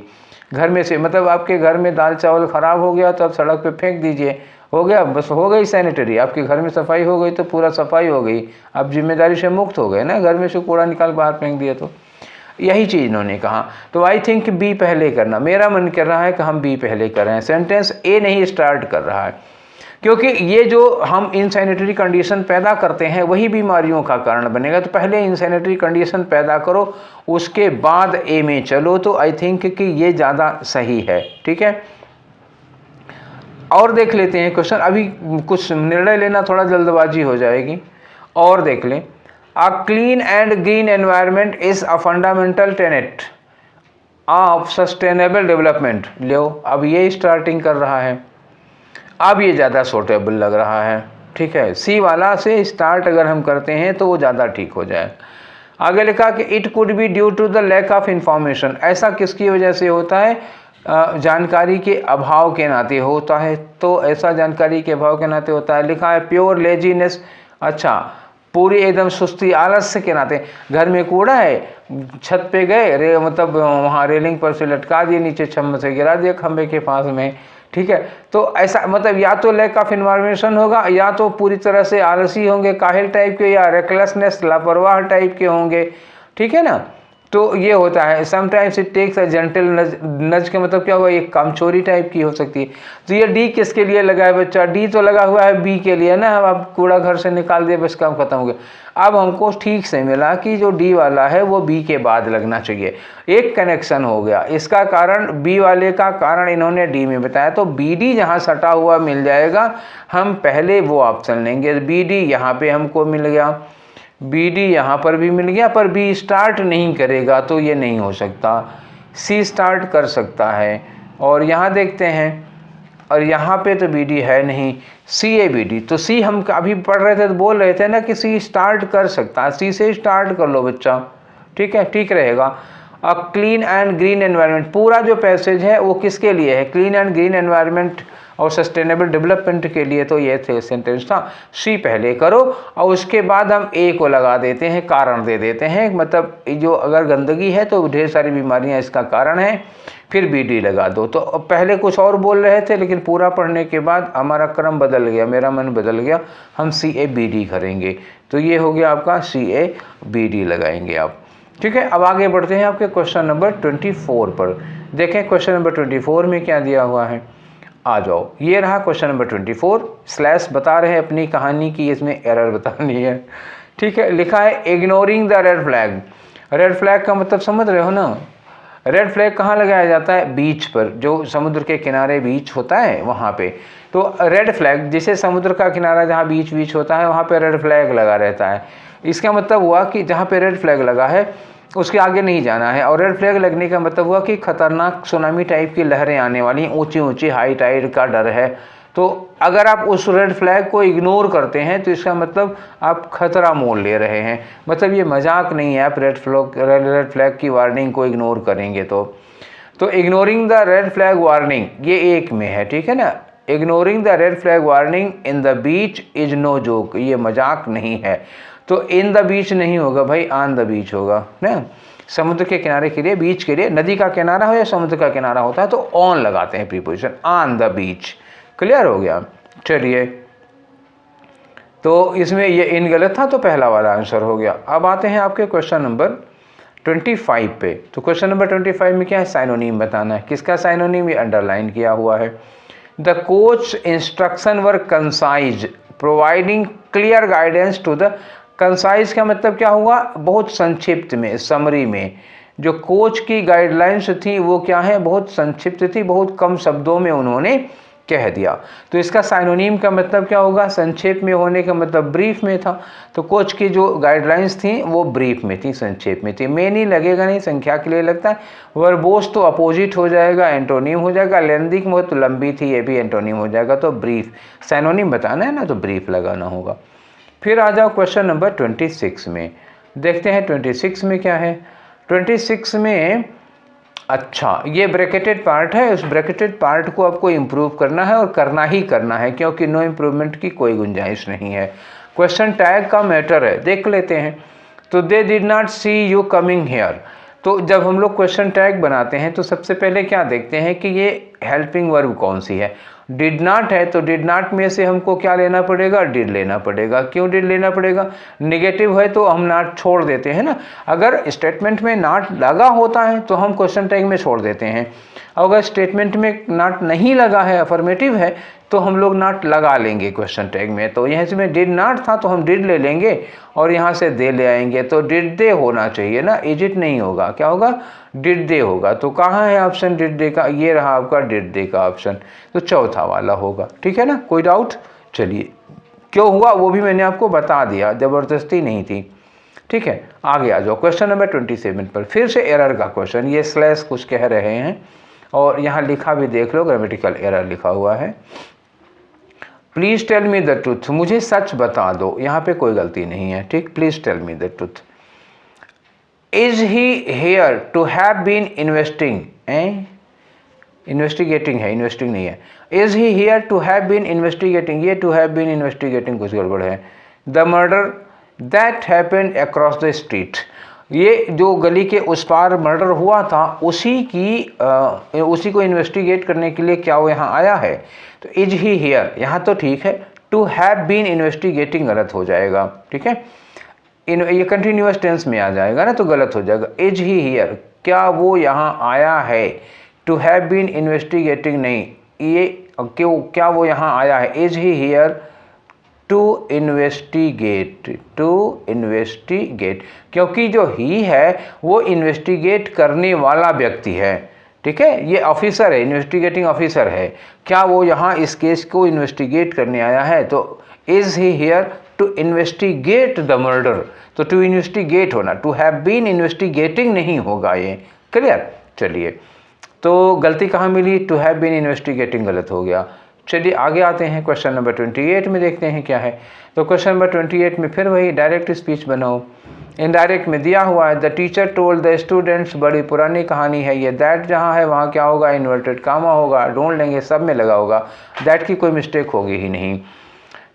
घर में से मतलब आपके घर में दाल चावल ख़राब हो गया तो आप सड़क पे फेंक दीजिए, हो गया, बस हो गई सैनिटरी, आपके घर में सफाई हो गई तो पूरा सफाई हो गई, आप जिम्मेदारी से मुक्त हो गए ना, घर में से कूड़ा निकाल बाहर फेंक दिया। तो यही चीज़ इन्होंने कहा। तो आई थिंक बी पहले करना, मेरा मन कर रहा है कि हम बी पहले कर रहे हैं, सेंटेंस ए नहीं स्टार्ट कर रहा है, क्योंकि ये जो हम इनसैनिटरी कंडीशन पैदा करते हैं वही बीमारियों का कारण बनेगा। तो पहले इनसैनिटरी कंडीशन पैदा करो, उसके बाद ए में चलो, तो आई थिंक कि ये ज़्यादा सही है। ठीक है, और देख लेते हैं क्वेश्चन, अभी कुछ निर्णय लेना थोड़ा जल्दबाजी हो जाएगी, और देख लें। A clean and green environment is a fundamental tenet of sustainable development. लो, अब ये स्टार्टिंग कर रहा है, अब ये ज़्यादा सूटेबल लग रहा है। ठीक है, सी वाला से स्टार्ट अगर हम करते हैं तो वो ज़्यादा ठीक हो जाए। आगे लिखा कि it could be due to the lack of information, ऐसा किसकी वजह से होता है, जानकारी के अभाव के नाते होता है। तो ऐसा जानकारी के अभाव के नाते होता है। लिखा है प्योर लेजीनेस, अच्छा पूरी एकदम सुस्ती आलस के नाते, घर में कूड़ा है, छत पे गए मतलब वहाँ रेलिंग पर से लटका दिए, नीचे छम्म से गिरा दिया खंबे के पास में। ठीक है, तो ऐसा मतलब या तो लैक ऑफ इन्फॉर्मेशन होगा, या तो पूरी तरह से आलसी होंगे, काहिल टाइप के, या रेकलेसनेस लापरवाह टाइप के होंगे। ठीक है ना, तो ये होता है। Sometimes it takes a gentle nudge, nudge का मतलब क्या हुआ, ये कामचोरी टाइप की हो सकती है। तो ये डी किसके लिए लगा है बच्चा, डी तो लगा हुआ है बी के लिए ना, आप कूड़ा घर से निकाल दिए बस काम खत्म हो गया। अब हमको ठीक से मिला कि जो डी वाला है वो बी के बाद लगना चाहिए, एक कनेक्शन हो गया। इसका कारण बी वाले का कारण इन्होंने डी में बताया, तो बी डी जहाँ सटा हुआ मिल जाएगा, हम पहले वो ऑप्शन लेंगे। बी डी यहाँ पे हमको मिल गया, बी डी यहाँ पर भी मिल गया, पर बी स्टार्ट नहीं करेगा तो ये नहीं हो सकता, सी स्टार्ट कर सकता है। और यहाँ देखते हैं और यहाँ पे तो बी डी है नहीं, सी ए बी डी। तो सी हम अभी पढ़ रहे थे तो बोल रहे थे ना कि सी स्टार्ट कर सकता है, सी से स्टार्ट कर लो बच्चा, ठीक है, ठीक रहेगा। अब क्लीन एंड ग्रीन एनवायरनमेंट, पूरा जो पैसेज है वो किसके लिए है? क्लीन एंड ग्रीन एनवायरनमेंट और सस्टेनेबल डेवलपमेंट के लिए। तो ये थे सेंटेंस था। सी पहले करो और उसके बाद हम ए को लगा देते हैं, कारण दे देते हैं, मतलब जो अगर गंदगी है तो ढेर सारी बीमारियां इसका कारण है, फिर बी डी लगा दो। तो पहले कुछ और बोल रहे थे लेकिन पूरा पढ़ने के बाद हमारा क्रम बदल गया, मेरा मन बदल गया, हम सी ए बी डी करेंगे। तो ये हो गया आपका सी ए बी डी लगाएंगे आप, ठीक है। अब आगे बढ़ते हैं आपके क्वेश्चन नंबर 24 पर। देखें क्वेश्चन नंबर 24 में क्या दिया हुआ है, आ जाओ। ये रहा क्वेश्चन नंबर 24, स्लैश बता रहे हैं अपनी कहानी की, इसमें एरर बतानी है, ठीक है। लिखा है ignoring the red flag. Red flag का मतलब समझ रहे हो ना? रेड फ्लैग कहाँ लगाया जाता है? बीच पर, जो समुद्र के किनारे बीच होता है वहाँ पे। तो रेड फ्लैग, जिसे समुद्र का किनारा जहाँ बीच बीच होता है वहाँ पे रेड फ्लैग लगा रहता है। इसका मतलब हुआ कि जहाँ पे रेड फ्लैग लगा है उसके आगे नहीं जाना है। और रेड फ्लैग लगने का मतलब हुआ कि खतरनाक सुनामी टाइप की लहरें आने वाली, ऊंची ऊंची हाई टाइड का डर है। तो अगर आप उस रेड फ्लैग को इग्नोर करते हैं तो इसका मतलब आप खतरा मोल ले रहे हैं, मतलब ये मजाक नहीं है। आप रेड फ्लैग की वार्निंग को इग्नोर करेंगे तो ignoring the red flag warning ये एक में है, ठीक है ना। Ignoring the red flag warning in the beach is no joke, ये मजाक नहीं है। तो इन द बीच नहीं होगा भाई, ऑन द बीच होगा ना। समुद्र के किनारे के लिए, बीच के लिए, नदी का किनारा हो या समुद्र का किनारा होता है तो ऑन लगाते हैं preposition, on the beach. Clear हो गया? चलिए, तो इसमें ये इन गलत था तो पहला वाला आंसर हो गया। अब आते हैं आपके क्वेश्चन नंबर 25 पे। तो क्वेश्चन नंबर 25 में क्या है? साइनोनिम बताना है। किसका साइनोनिम? ये अंडरलाइन किया हुआ है। The coach instruction were concise providing clear guidance to the. Concise का मतलब क्या हुआ? बहुत संक्षिप्त में, समरी में। जो कोच की गाइडलाइंस थी वो क्या है? बहुत संक्षिप्त थी, बहुत कम शब्दों में उन्होंने कह दिया। तो इसका साइनोनिम का मतलब क्या होगा? संक्षेप में होने का मतलब ब्रीफ में था। तो कोच की जो गाइडलाइंस थी वो ब्रीफ में थी, संक्षेप में थी। मेनी लगेगा नहीं, संख्या के लिए लगता है। वर्बोस तो अपोजिट हो जाएगा, एंटोनिम हो जाएगा। लेंदी की बहुत लंबी थी, ये भी एंटोनिम हो जाएगा। तो ब्रीफ, साइनोनिम बताना है ना तो ब्रीफ लगाना होगा। फिर आ जाओ क्वेश्चन नंबर 26 में। देखते हैं 26 में क्या है। 26 में, अच्छा, ये ब्रैकेटेड पार्ट है। उस ब्रैकेटेड पार्ट को आपको इम्प्रूव करना है और करना ही करना है, क्योंकि नो इम्प्रूवमेंट की कोई गुंजाइश नहीं है। क्वेश्चन टैग का मैटर है, देख लेते हैं। तो they did not see you coming here. तो जब हम लोग क्वेश्चन टैग बनाते हैं तो सबसे पहले क्या देखते हैं कि ये हेल्पिंग वर्ब कौन सी है। डिड नॉट है तो डिड नॉट में से हमको क्या लेना पड़ेगा? डिड लेना पड़ेगा। क्यों डिड लेना पड़ेगा? नेगेटिव है तो हम नॉट छोड़ देते हैं ना। अगर स्टेटमेंट में नॉट लगा होता है तो हम क्वेश्चन टैग में छोड़ देते हैं। अगर स्टेटमेंट में नॉट नहीं लगा है, अफर्मेटिव है, तो हम लोग नॉट लगा लेंगे क्वेश्चन टैग में। तो यहाँ से डिड नॉट था तो हम डिड ले लेंगे और यहाँ से दे ले आएंगे। तो डिड दे होना चाहिए ना, इज इट नहीं होगा। क्या होगा? डिड दे होगा। तो कहाँ है ऑप्शन डिड दे का? ये रहा आपका डिड दे का ऑप्शन, तो चौथा वाला होगा। ठीक है ना, कोई डाउट? चलिए, क्यों हुआ वो भी मैंने आपको बता दिया, जबरदस्ती नहीं थी। ठीक है, आगे आ जाओ क्वेश्चन नंबर 27 पर। फिर से एरर का क्वेश्चन, ये स्लैश कुछ कह रहे हैं और यहाँ लिखा भी देख लो, ग्रामेटिकल एरर लिखा हुआ है। Please tell me the truth, मुझे सच बता दो। यहाँ पे कोई गलती नहीं है, ठीक। Please tell me the truth. Is he here to have been investing, investigating है, इन्वेस्टिंग नहीं है। Is he here to have been investigating, ये टू हैव बीन इन्वेस्टिगेटिंग कुछ गड़बड़ है। The murder that happened across the street, ये जो गली के उस पार मर्डर हुआ था उसी को इन्वेस्टिगेट करने के लिए क्या वो यहाँ आया है। तो इज ही हियर, यहाँ तो ठीक है। टू हैव बीन इन्वेस्टिगेटिंग गलत हो जाएगा, ठीक है। ये कंटिन्यूअस टेंस में आ जाएगा ना तो गलत हो जाएगा। इज ही हियर, क्या वो यहाँ आया है। टू हैव बीन इन्वेस्टिगेटिंग नहीं, ये क्यों, क्या वो यहाँ आया है। Is he here to investigate, to investigate, क्योंकि जो ही है वो इन्वेस्टिगेट करने वाला व्यक्ति है, ठीक है। ये ऑफिसर है, इन्वेस्टिगेटिंग ऑफिसर है। क्या वो यहाँ इस केस को इन्वेस्टिगेट करने आया है। तो is he here to investigate the murder, तो टू इन्वेस्टिगेट होना, टू हैव बीन इन्वेस्टिगेटिंग नहीं होगा ये। क्लियर? चलिए तो गलती कहाँ मिली, टू हैव बीन इन्वेस्टिगेटिंग गलत हो गया। चलिए आगे आते हैं, क्वेश्चन नंबर 28 में देखते हैं क्या है। तो क्वेश्चन नंबर 28 में फिर वही डायरेक्ट स्पीच बनाओ। इनडायरेक्ट में दिया हुआ है the teacher told the students, बड़ी पुरानी कहानी है ये। दैट जहाँ है वहाँ क्या होगा, इन्वर्टेड कामा होगा, ढूंढ लेंगे, सब में लगा होगा, दैट की कोई मिस्टेक होगी ही नहीं।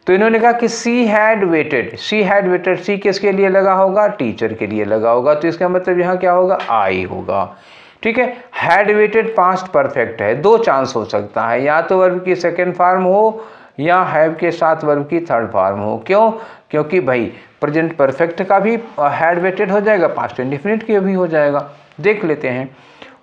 तो इन्होंने कहा कि सी हैड वेटेड, सी किसके लिए लगा होगा, टीचर के लिए लगा होगा, तो इसका मतलब यहाँ क्या होगा, आई होगा। ठीक है, हैड वेटेड पास्ट परफेक्ट है, दो चांस हो सकता है, या तो वर्ब की सेकेंड फॉर्म हो या हैव के साथ वर्ब की थर्ड फॉर्म हो। क्यों, क्योंकि भाई प्रेजेंट परफेक्ट का भी हैड वेटेड हो जाएगा, पास्ट इंडेफिनिट की भी हो जाएगा। देख लेते हैं,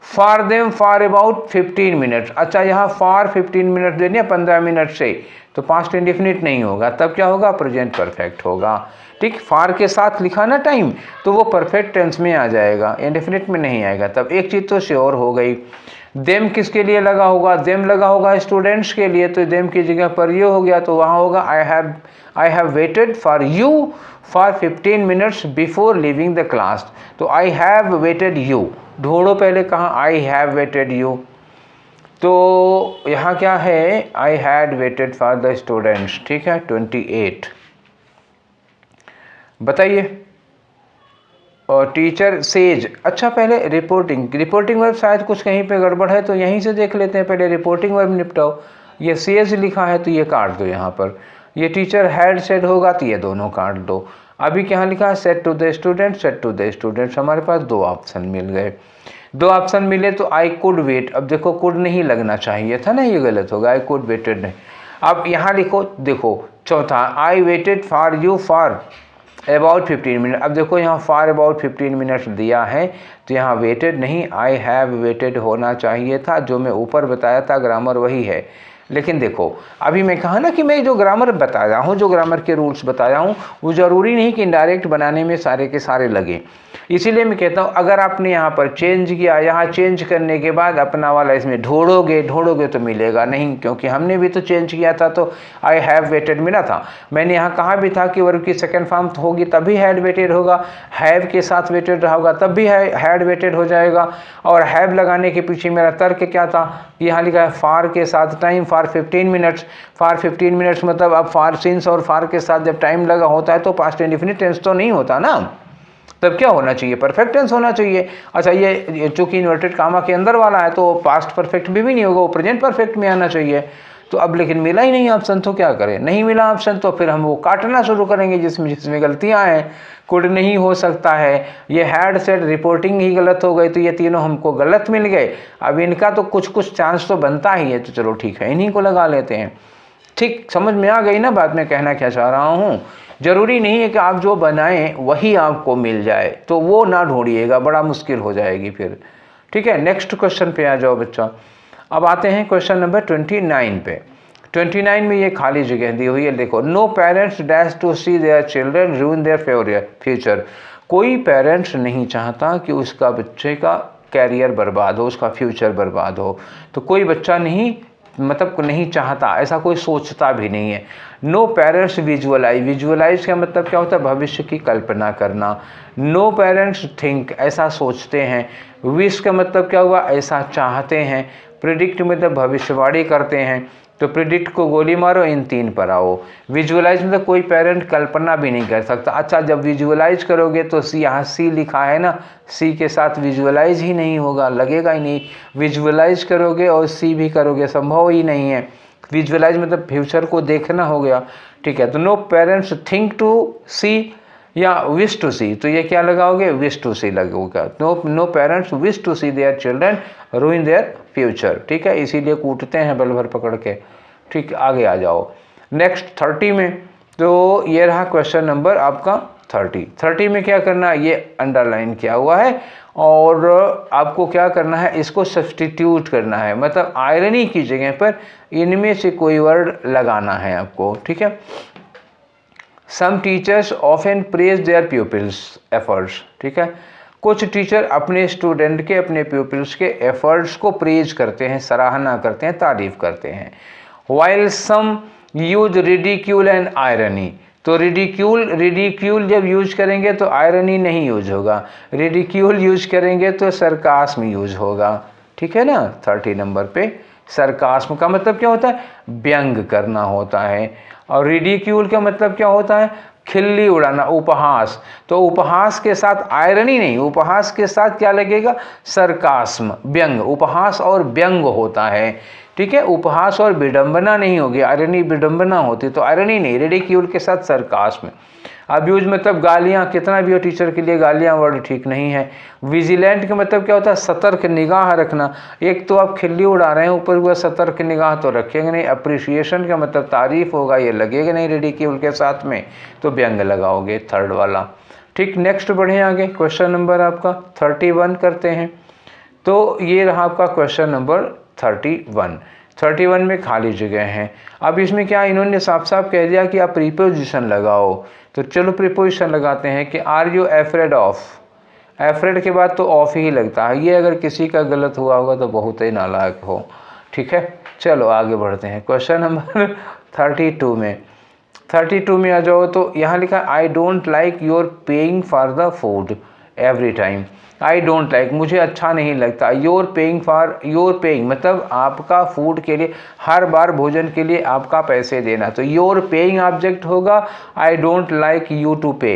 for them for about 15 minutes. अच्छा, यहाँ फॉर 15 मिनट देने 15 मिनट से, तो पास्ट इंडेफिनिट नहीं होगा, तब क्या होगा, प्रेजेंट परफेक्ट होगा। ठीक, फॉर के साथ लिखा ना टाइम, तो वो परफेक्ट टेंस में आ जाएगा, इंडेफिनिट में नहीं आएगा। तब एक चीज़ तो श्योर हो गई। देम किसके लिए लगा होगा, देम लगा होगा स्टूडेंट्स के लिए, तो देम की जगह पर ये हो गया, तो वहाँ होगा I have waited for you for 15 minutes before leaving the class. तो आई हैव वेटेड यू, ढूंढो पहले कहाँ, आई हैव वेटेड यू। तो यहाँ क्या है, I had waited for the students. ठीक है, 28 बताइए। और टीचर सेज, अच्छा पहले रिपोर्टिंग वर्ब शायद कुछ कहीं पे गड़बड़ है, तो यहीं से देख लेते हैं, पहले रिपोर्टिंग वर्ब निपटाओ। ये सेज लिखा है तो ये काट दो यहाँ पर, ये टीचर हैड सेड होगा तो ये दोनों काट दो। अभी क्या लिखा है, सेड टू द स्टूडेंट्स, हमारे पास दो ऑप्शन मिल गए। दो ऑप्शन मिले तो आई कुड वेट, अब देखो कुड नहीं लगना चाहिए था ना, ये गलत होगा, आई कुड वेटेड नहीं। अब यहाँ लिखो, देखो चौथा, I waited for you for about 15 minute. अब देखो यहाँ फॉर अबाउट 15 मिनट्स दिया है, तो यहाँ वेटेड नहीं, आई हैव वेटेड होना चाहिए था। जो मैं ऊपर बताया था ग्रामर वही है, लेकिन देखो अभी मैं कहा ना कि मैं जो ग्रामर बताया हूँ, जो ग्रामर के रूल्स बताया हूँ, वो ज़रूरी नहीं कि इनडायरेक्ट बनाने में सारे के सारे लगे। इसीलिए मैं कहता हूँ, अगर आपने यहाँ पर चेंज किया, यहाँ चेंज करने के बाद अपना वाला इसमें ढूंढोगे तो मिलेगा नहीं, क्योंकि हमने भी तो चेंज किया था, तो आई हैव वेटेड मिला था। मैंने यहाँ कहा भी था कि वर्ब की सेकेंड फॉर्म होगी तभी हैड वेटेड होगा, हैव के साथ वेटेड होगा तब भी हैड वेटेड हो जाएगा। और हैव लगाने के पीछे मेरा तर्क क्या था, यहाँ लिखा है फॉर के साथ time, for 15 minutes, for 15 minutes मतलब अब फॉर सिंस और फॉर के साथ जब टाइम लगा होता है तो पास्ट इंडेफिनिट टेंस तो नहीं होता ना, तब क्या होना चाहिए, परफेक्ट टेंस होना चाहिए। अच्छा, ये चूंकि इन्वर्टेड कामा के अंदर वाला है तो पास्ट परफेक्ट भी नहीं होगा, वो प्रेजेंट परफेक्ट में आना चाहिए। तो अब लेकिन मिला ही नहीं ऑप्शन, तो क्या करें, नहीं मिला ऑप्शन, तो फिर हम वो काटना शुरू करेंगे जिसमें गलतियां हैं। कुड नहीं हो सकता है, ये हैड सेड रिपोर्टिंग ही गलत हो गई, तो ये तीनों हमको गलत मिल गए। अब इनका तो कुछ चांस तो बनता ही है, तो चलो ठीक है, इन्हीं को लगा लेते हैं। ठीक, समझ में आ गई ना बात मैं कहना क्या चाह रहा हूँ। जरूरी नहीं है कि आप जो बनाएं वही आपको मिल जाए, तो वो ना ढूंढिएगा, बड़ा मुश्किल हो जाएगी फिर। ठीक है, नेक्स्ट क्वेश्चन पे आ जाओ बच्चा। अब आते हैं क्वेश्चन नंबर 29 पे। 29 में ये खाली जगह दी हुई है, देखो, no parents dash to see their children ruin their future. कोई पेरेंट्स नहीं चाहता कि उसका बच्चे का कैरियर बर्बाद हो, उसका फ्यूचर बर्बाद हो। तो कोई बच्चा नहीं, मतलब नहीं चाहता, ऐसा कोई सोचता भी नहीं है। नो पेरेंट्स विजुअलाइज का मतलब क्या होता है, भविष्य की कल्पना करना। नो पेरेंट्स थिंक, ऐसा सोचते हैं। विश का मतलब क्या हुआ, ऐसा चाहते हैं। प्रिडिक्ट मतलब भविष्यवाणी करते हैं, तो प्रिडिक्ट को गोली मारो, इन 3 पर आओ। विजुअलाइज मतलब कोई पेरेंट कल्पना भी नहीं कर सकता। अच्छा, जब विजुअलाइज करोगे तो सी, यहाँ सी लिखा है ना, सी के साथ विजुअलाइज ही नहीं होगा, लगेगा ही नहीं। विजुअलाइज करोगे और सी भी करोगे, संभव ही नहीं है। विजुअलाइज मतलब फ्यूचर को देखना हो गया। ठीक है, तो नो पेरेंट्स थिंक टू सी या विश टू सी, तो ये क्या लगाओगे, विश टू सी लगेगा। No parents wish to see their children ruin their future. ठीक है, इसीलिए कूटते हैं बल भर पकड़ के। ठीक, आगे आ जाओ नेक्स्ट 30 में। तो ये रहा क्वेश्चन नंबर आपका 30 में क्या करना है, ये अंडरलाइन किया हुआ है, और आपको क्या करना है, इसको सब्सटीट्यूट करना है, मतलब आयरनी की जगह पर इनमें से कोई वर्ड लगाना है आपको। ठीक है, some teachers often praise their pupils efforts. ठीक है, कुछ टीचर अपने स्टूडेंट के, अपने प्यूपिल्स के एफर्ट्स को प्रेज करते हैं, सराहना करते हैं, तारीफ करते हैं। While some use ridicule and irony, तो रिडिक्यूल जब यूज करेंगे तो आयरनी नहीं यूज होगा, रिडिक्यूल यूज करेंगे तो सरकास्म यूज होगा। ठीक है ना। 30 नंबर पे सरकास्म का मतलब क्या होता है, व्यंग करना होता है। और रिडिक्यूल का मतलब क्या होता है, खिल्ली उड़ाना, उपहास। तो उपहास के साथ आयरनी नहीं, उपहास के साथ क्या लगेगा, सरकास्म, व्यंग। उपहास और व्यंग होता है, ठीक है। उपहास और विडंबना नहीं होगी, आयरनी विडंबना होती, तो आयरनी नहीं, रिडिक्यूल के साथ सरकास्म। अब्यूज मतलब गालियाँ, कितना भी हो टीचर के लिए गालियाँ वर्ड ठीक नहीं है। विजिलेंट का मतलब क्या होता है, सतर्क निगाह रखना। एक तो आप खिल्ली उड़ा रहे हैं, ऊपर हुआ सतर्क निगाह तो रखेंगे नहीं। अप्रिसिएशन का मतलब तारीफ होगा, ये लगेगा नहीं रिडिक्यूल के साथ में, तो व्यंग लगाओगे, थर्ड वाला। ठीक, नेक्स्ट बढ़े आगे। क्वेश्चन नंबर आपका 31 करते हैं। तो ये रहा आपका क्वेश्चन नंबर 31 में खाली जगह हैं। अब इसमें क्या इन्होंने साफ साफ कह दिया कि आप प्रीपोजिशन लगाओ, तो चलो प्रीपोजिशन लगाते हैं कि are you afraid of. Afraid के बाद तो ऑफ ही लगता है, ये अगर किसी का गलत हुआ होगा तो बहुत ही नालायक हो, ठीक है। चलो आगे बढ़ते हैं क्वेश्चन नंबर 32 में आ जाओ। तो यहाँ लिखा आई don't like your paying for the food every time. I don't like, मुझे अच्छा नहीं लगता। योर पेइंग मतलब आपका फूड के लिए, हर बार भोजन के लिए आपका पैसे देना। तो योर पेइंग ऑब्जेक्ट होगा, I don't like you to pay.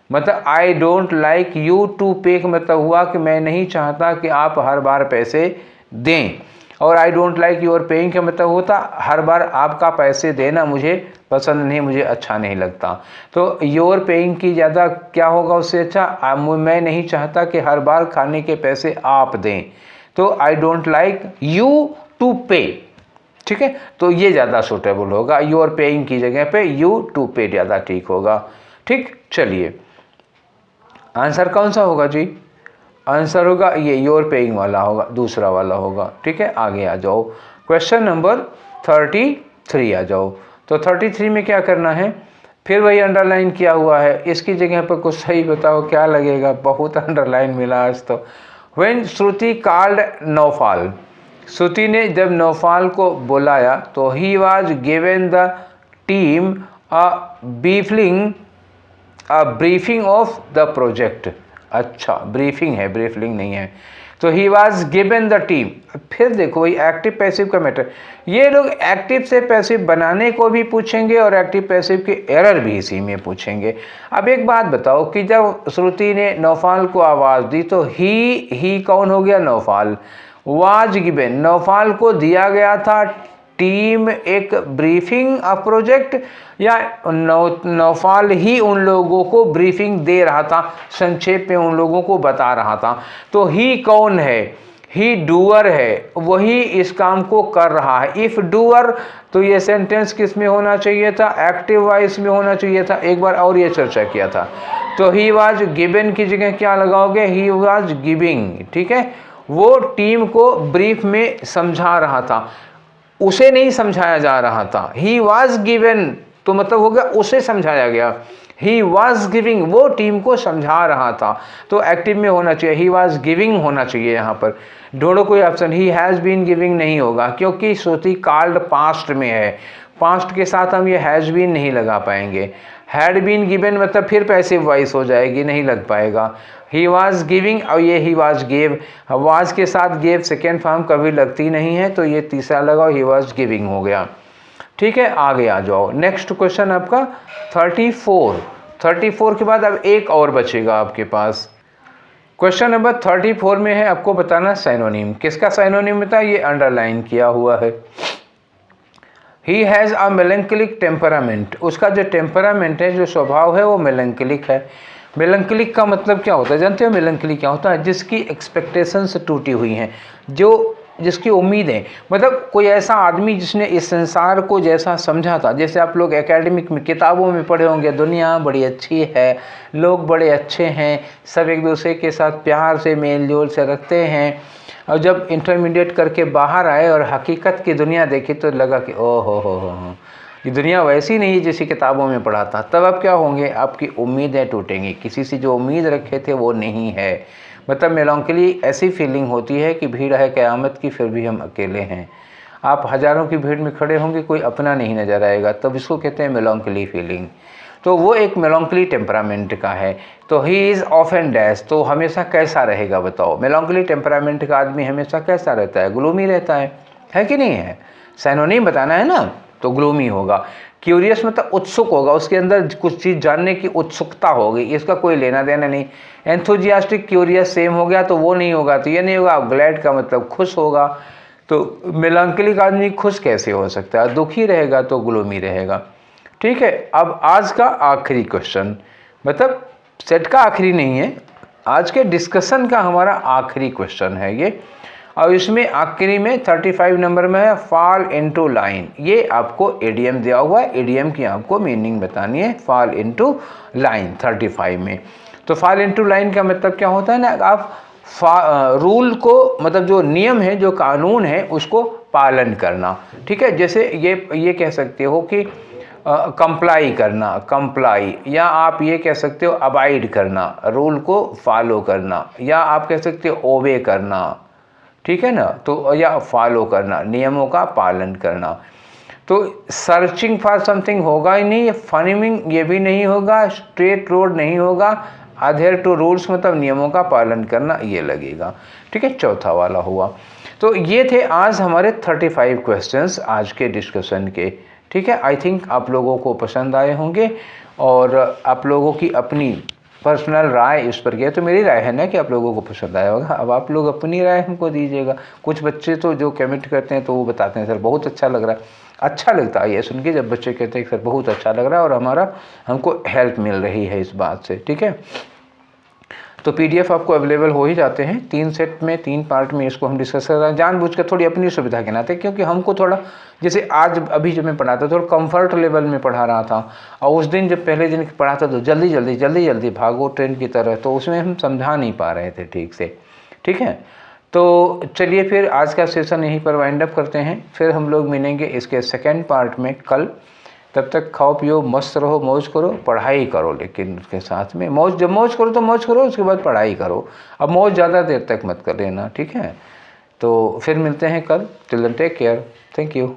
मतलब I don't like you to pay का मतलब हुआ कि मैं नहीं चाहता कि आप हर बार पैसे दें। और आई डोंट लाइक योर पेइंग का मतलब होता हर बार आपका पैसे देना मुझे पसंद नहीं, मुझे अच्छा नहीं लगता। तो योर पेइंग की ज़्यादा क्या होगा उससे अच्छा, मैं नहीं चाहता कि हर बार खाने के पैसे आप दें। तो I don't like you to pay, ठीक है। तो ये ज़्यादा सूटेबल होगा, योर पेइंग की जगह पे यू टू पे ज़्यादा ठीक होगा। ठीक, चलिए आंसर कौन सा होगा जी, आंसर होगा ये योर पेइंग वाला होगा, दूसरा वाला होगा, ठीक है। आगे आ जाओ, क्वेश्चन नंबर 33 आ जाओ। तो 33 में क्या करना है, फिर वही अंडरलाइन किया हुआ है, इसकी जगह पर कुछ सही बताओ क्या लगेगा, बहुत अंडरलाइन मिला आज तो। व्हेन श्रुति कॉल्ड नौफाल, श्रुति ने जब नौफाल को बुलाया तो he was given the team a briefing of the project. अच्छा, ब्रीफिंग है, ब्रीफिंग नहीं है। तो he was given the team. फिर देखो ये एक्टिव पैसिव का मैटर, ये लोग एक्टिव से पैसिव बनाने को भी पूछेंगे और एक्टिव पैसिव के एरर भी इसी में पूछेंगे। अब एक बात बताओ कि जब श्रुति ने नौफाल को आवाज़ दी तो ही कौन हो गया, नौफाल। वाज गिवन, नौफाल को दिया गया था टीम एक ब्रीफिंग ऑफ प्रोजेक्ट, या नौफाल ही उन लोगों को ब्रीफिंग दे रहा था, संक्षेप में उन लोगों को बता रहा था। तो ही कौन है, ही डूअर है, वही इस काम को कर रहा है। इफ डूअर, तो ये सेंटेंस किस में होना चाहिए था, एक्टिव वॉइस में होना चाहिए था। एक बार और ये चर्चा किया था। तो ही वाज गिवन की जगह क्या लगाओगे, ही वाज गिविंग, ठीक है। वो टीम को ब्रीफ में समझा रहा था, उसे नहीं समझाया जा रहा था। ही वॉज गिवन तो मतलब हो गया उसे समझाया गया, ही वॉज गिविंग वो टीम को समझा रहा था। तो एक्टिव में होना चाहिए, ही वॉज गिविंग होना चाहिए यहाँ पर। ढूंढो कोई option, he has been giving नहीं होगा क्योंकि श्रुति कॉल्ड पास्ट में है, पास्ट के साथ हम ये हैज़ बीन नहीं लगा पाएंगे। हैड बीन गिवन मतलब फिर पैसिव वॉइस हो जाएगी, नहीं लग पाएगा। ही वाज गिविंग और ये ही वाज गेव, वाज के साथ गेव सेकेंड फॉर्म कभी लगती नहीं है, तो ये तीसरा लगाओ, ही वाज गिविंग हो गया, ठीक है। आगे आ जाओ, नेक्स्ट क्वेश्चन आपका 34 के बाद अब एक और बचेगा आपके पास। क्वेश्चन नंबर 34 में है आपको बताना साइनोनिम, किसका साइनोनिम था, ये अंडरलाइन किया हुआ है। ही हैज़ अ मेलंकलिक टेम्परामेंट, उसका जो टेम्परामेंट है, जो स्वभाव है वो मेलंकलिक है। मेलंकलिक का मतलब क्या होता है, जानते हो मेलंकलिक क्या होता है, जिसकी एक्सपेक्टेशंस टूटी हुई हैं, जिसकी उम्मीदें, मतलब कोई ऐसा आदमी जिसने इस संसार को जैसा समझा था, जैसे आप लोग एकेडमिक में किताबों में पढ़े होंगे, दुनिया बड़ी अच्छी है, लोग बड़े अच्छे हैं, सब एक दूसरे के साथ प्यार से मेल जोल से रखते हैं, और जब इंटरमीडिएट करके बाहर आए और हकीकत की दुनिया देखी तो लगा कि ओ हो ये दुनिया वैसी नहीं है जैसी किताबों में पढ़ा था। तब अब क्या होंगे, आपकी उम्मीदें टूटेंगी, किसी से जो उम्मीद रखे थे वो नहीं है। मतलब मेलंकली ऐसी फीलिंग होती है कि भीड़ है क़यामत की फिर भी हम अकेले हैं। आप हज़ारों की भीड़ में खड़े होंगे, कोई अपना नहीं नज़र आएगा, तब इसको कहते हैं मेलंकली फीलिंग। तो वो एक मेलॉन्कली टेम्परामेंट का है। तो ही इज़ ऑफन डैश, तो हमेशा कैसा रहेगा बताओ? मेलॉन्कली टेम्परामेंट का आदमी हमेशा कैसा रहता है? ग्लूमी रहता है कि नहीं है? सिनोनिम बताना है ना, तो ग्लूमी होगा। क्यूरियस मतलब उत्सुक होगा, उसके अंदर कुछ चीज़ जानने की उत्सुकता होगी, इसका कोई लेना देना नहीं। एंथुजियास्टिक क्यूरियस सेम हो गया तो वो नहीं होगा, तो ये नहीं होगा। ग्लैड का मतलब खुश होगा, तो मेलांकलिक आदमी खुश कैसे हो सकता है? दुखी रहेगा तो ग्लूमी रहेगा। ठीक है, अब आज का आखिरी क्वेश्चन, मतलब सेट का आखिरी नहीं है, आज के डिस्कशन का हमारा आखिरी क्वेश्चन है ये। और इसमें आखिरी में 35 नंबर में है फॉल इनटू लाइन। ये आपको एडीएम दिया हुआ है, एडीएम की आपको मीनिंग बतानी है फॉल इनटू लाइन 35 में। तो फॉल इनटू लाइन का मतलब क्या होता है ना, आप रूल को, मतलब जो नियम है, जो कानून है, उसको पालन करना। ठीक है, जैसे ये कह सकते हो कि कंप्लाई करना, कंप्लाई, या आप ये कह सकते हो अबाइड करना, रूल को फॉलो करना, या आप कह सकते हो ओबे करना। ठीक है ना, तो या फॉलो करना, नियमों का पालन करना। तो सर्चिंग फॉर समथिंग होगा ही नहीं, फनिमिंग ये भी नहीं होगा, स्ट्रेट रोड नहीं होगा, अधेयर टू रूल्स मतलब नियमों का पालन करना ये लगेगा। ठीक है, चौथा वाला हुआ। तो ये थे आज हमारे 35 क्वेश्चंस आज के डिस्कशन के। ठीक है, आई थिंक आप लोगों को पसंद आए होंगे और आप लोगों की अपनी पर्सनल राय इस पर क्या, तो मेरी राय है ना कि आप लोगों को पसंद आया होगा। अब आप लोग अपनी राय हमको दीजिएगा। कुछ बच्चे तो जो कमेंट करते हैं तो वो बताते हैं सर बहुत अच्छा लग रहा है। अच्छा लगता है ये सुन के जब बच्चे कहते हैं सर बहुत अच्छा लग रहा है और हमको हेल्प मिल रही है इस बात से। ठीक है, तो पीडीएफ आपको अवेलेबल हो ही जाते हैं 3 सेट में, 3 पार्ट में इसको हम डिस्कस कर रहे हैं जानबूझकर थोड़ी अपनी सुविधा के नाते, क्योंकि हमको थोड़ा, जैसे आज अभी जब मैं पढ़ाता था थोड़ा कंफर्ट लेवल में पढ़ा रहा था, और उस दिन जब पहले दिन पढ़ाता तो जल्दी भागो ट्रेन की तरह, तो उसमें हम समझा नहीं पा रहे थे ठीक से। ठीक है, तो चलिए फिर आज का सेशन यहीं पर वाइंड अप करते हैं, फिर हम लोग मिलेंगे इसके सेकेंड पार्ट में कल। तब तक खाओ पियो, मस्त रहो, मौज करो, पढ़ाई करो, लेकिन उसके साथ में जब मौज करो तो मौज करो, उसके बाद पढ़ाई करो। अब मौज ज़्यादा देर तक मत कर लेना। ठीक है, तो फिर मिलते हैं कल। Till then take care, thank you.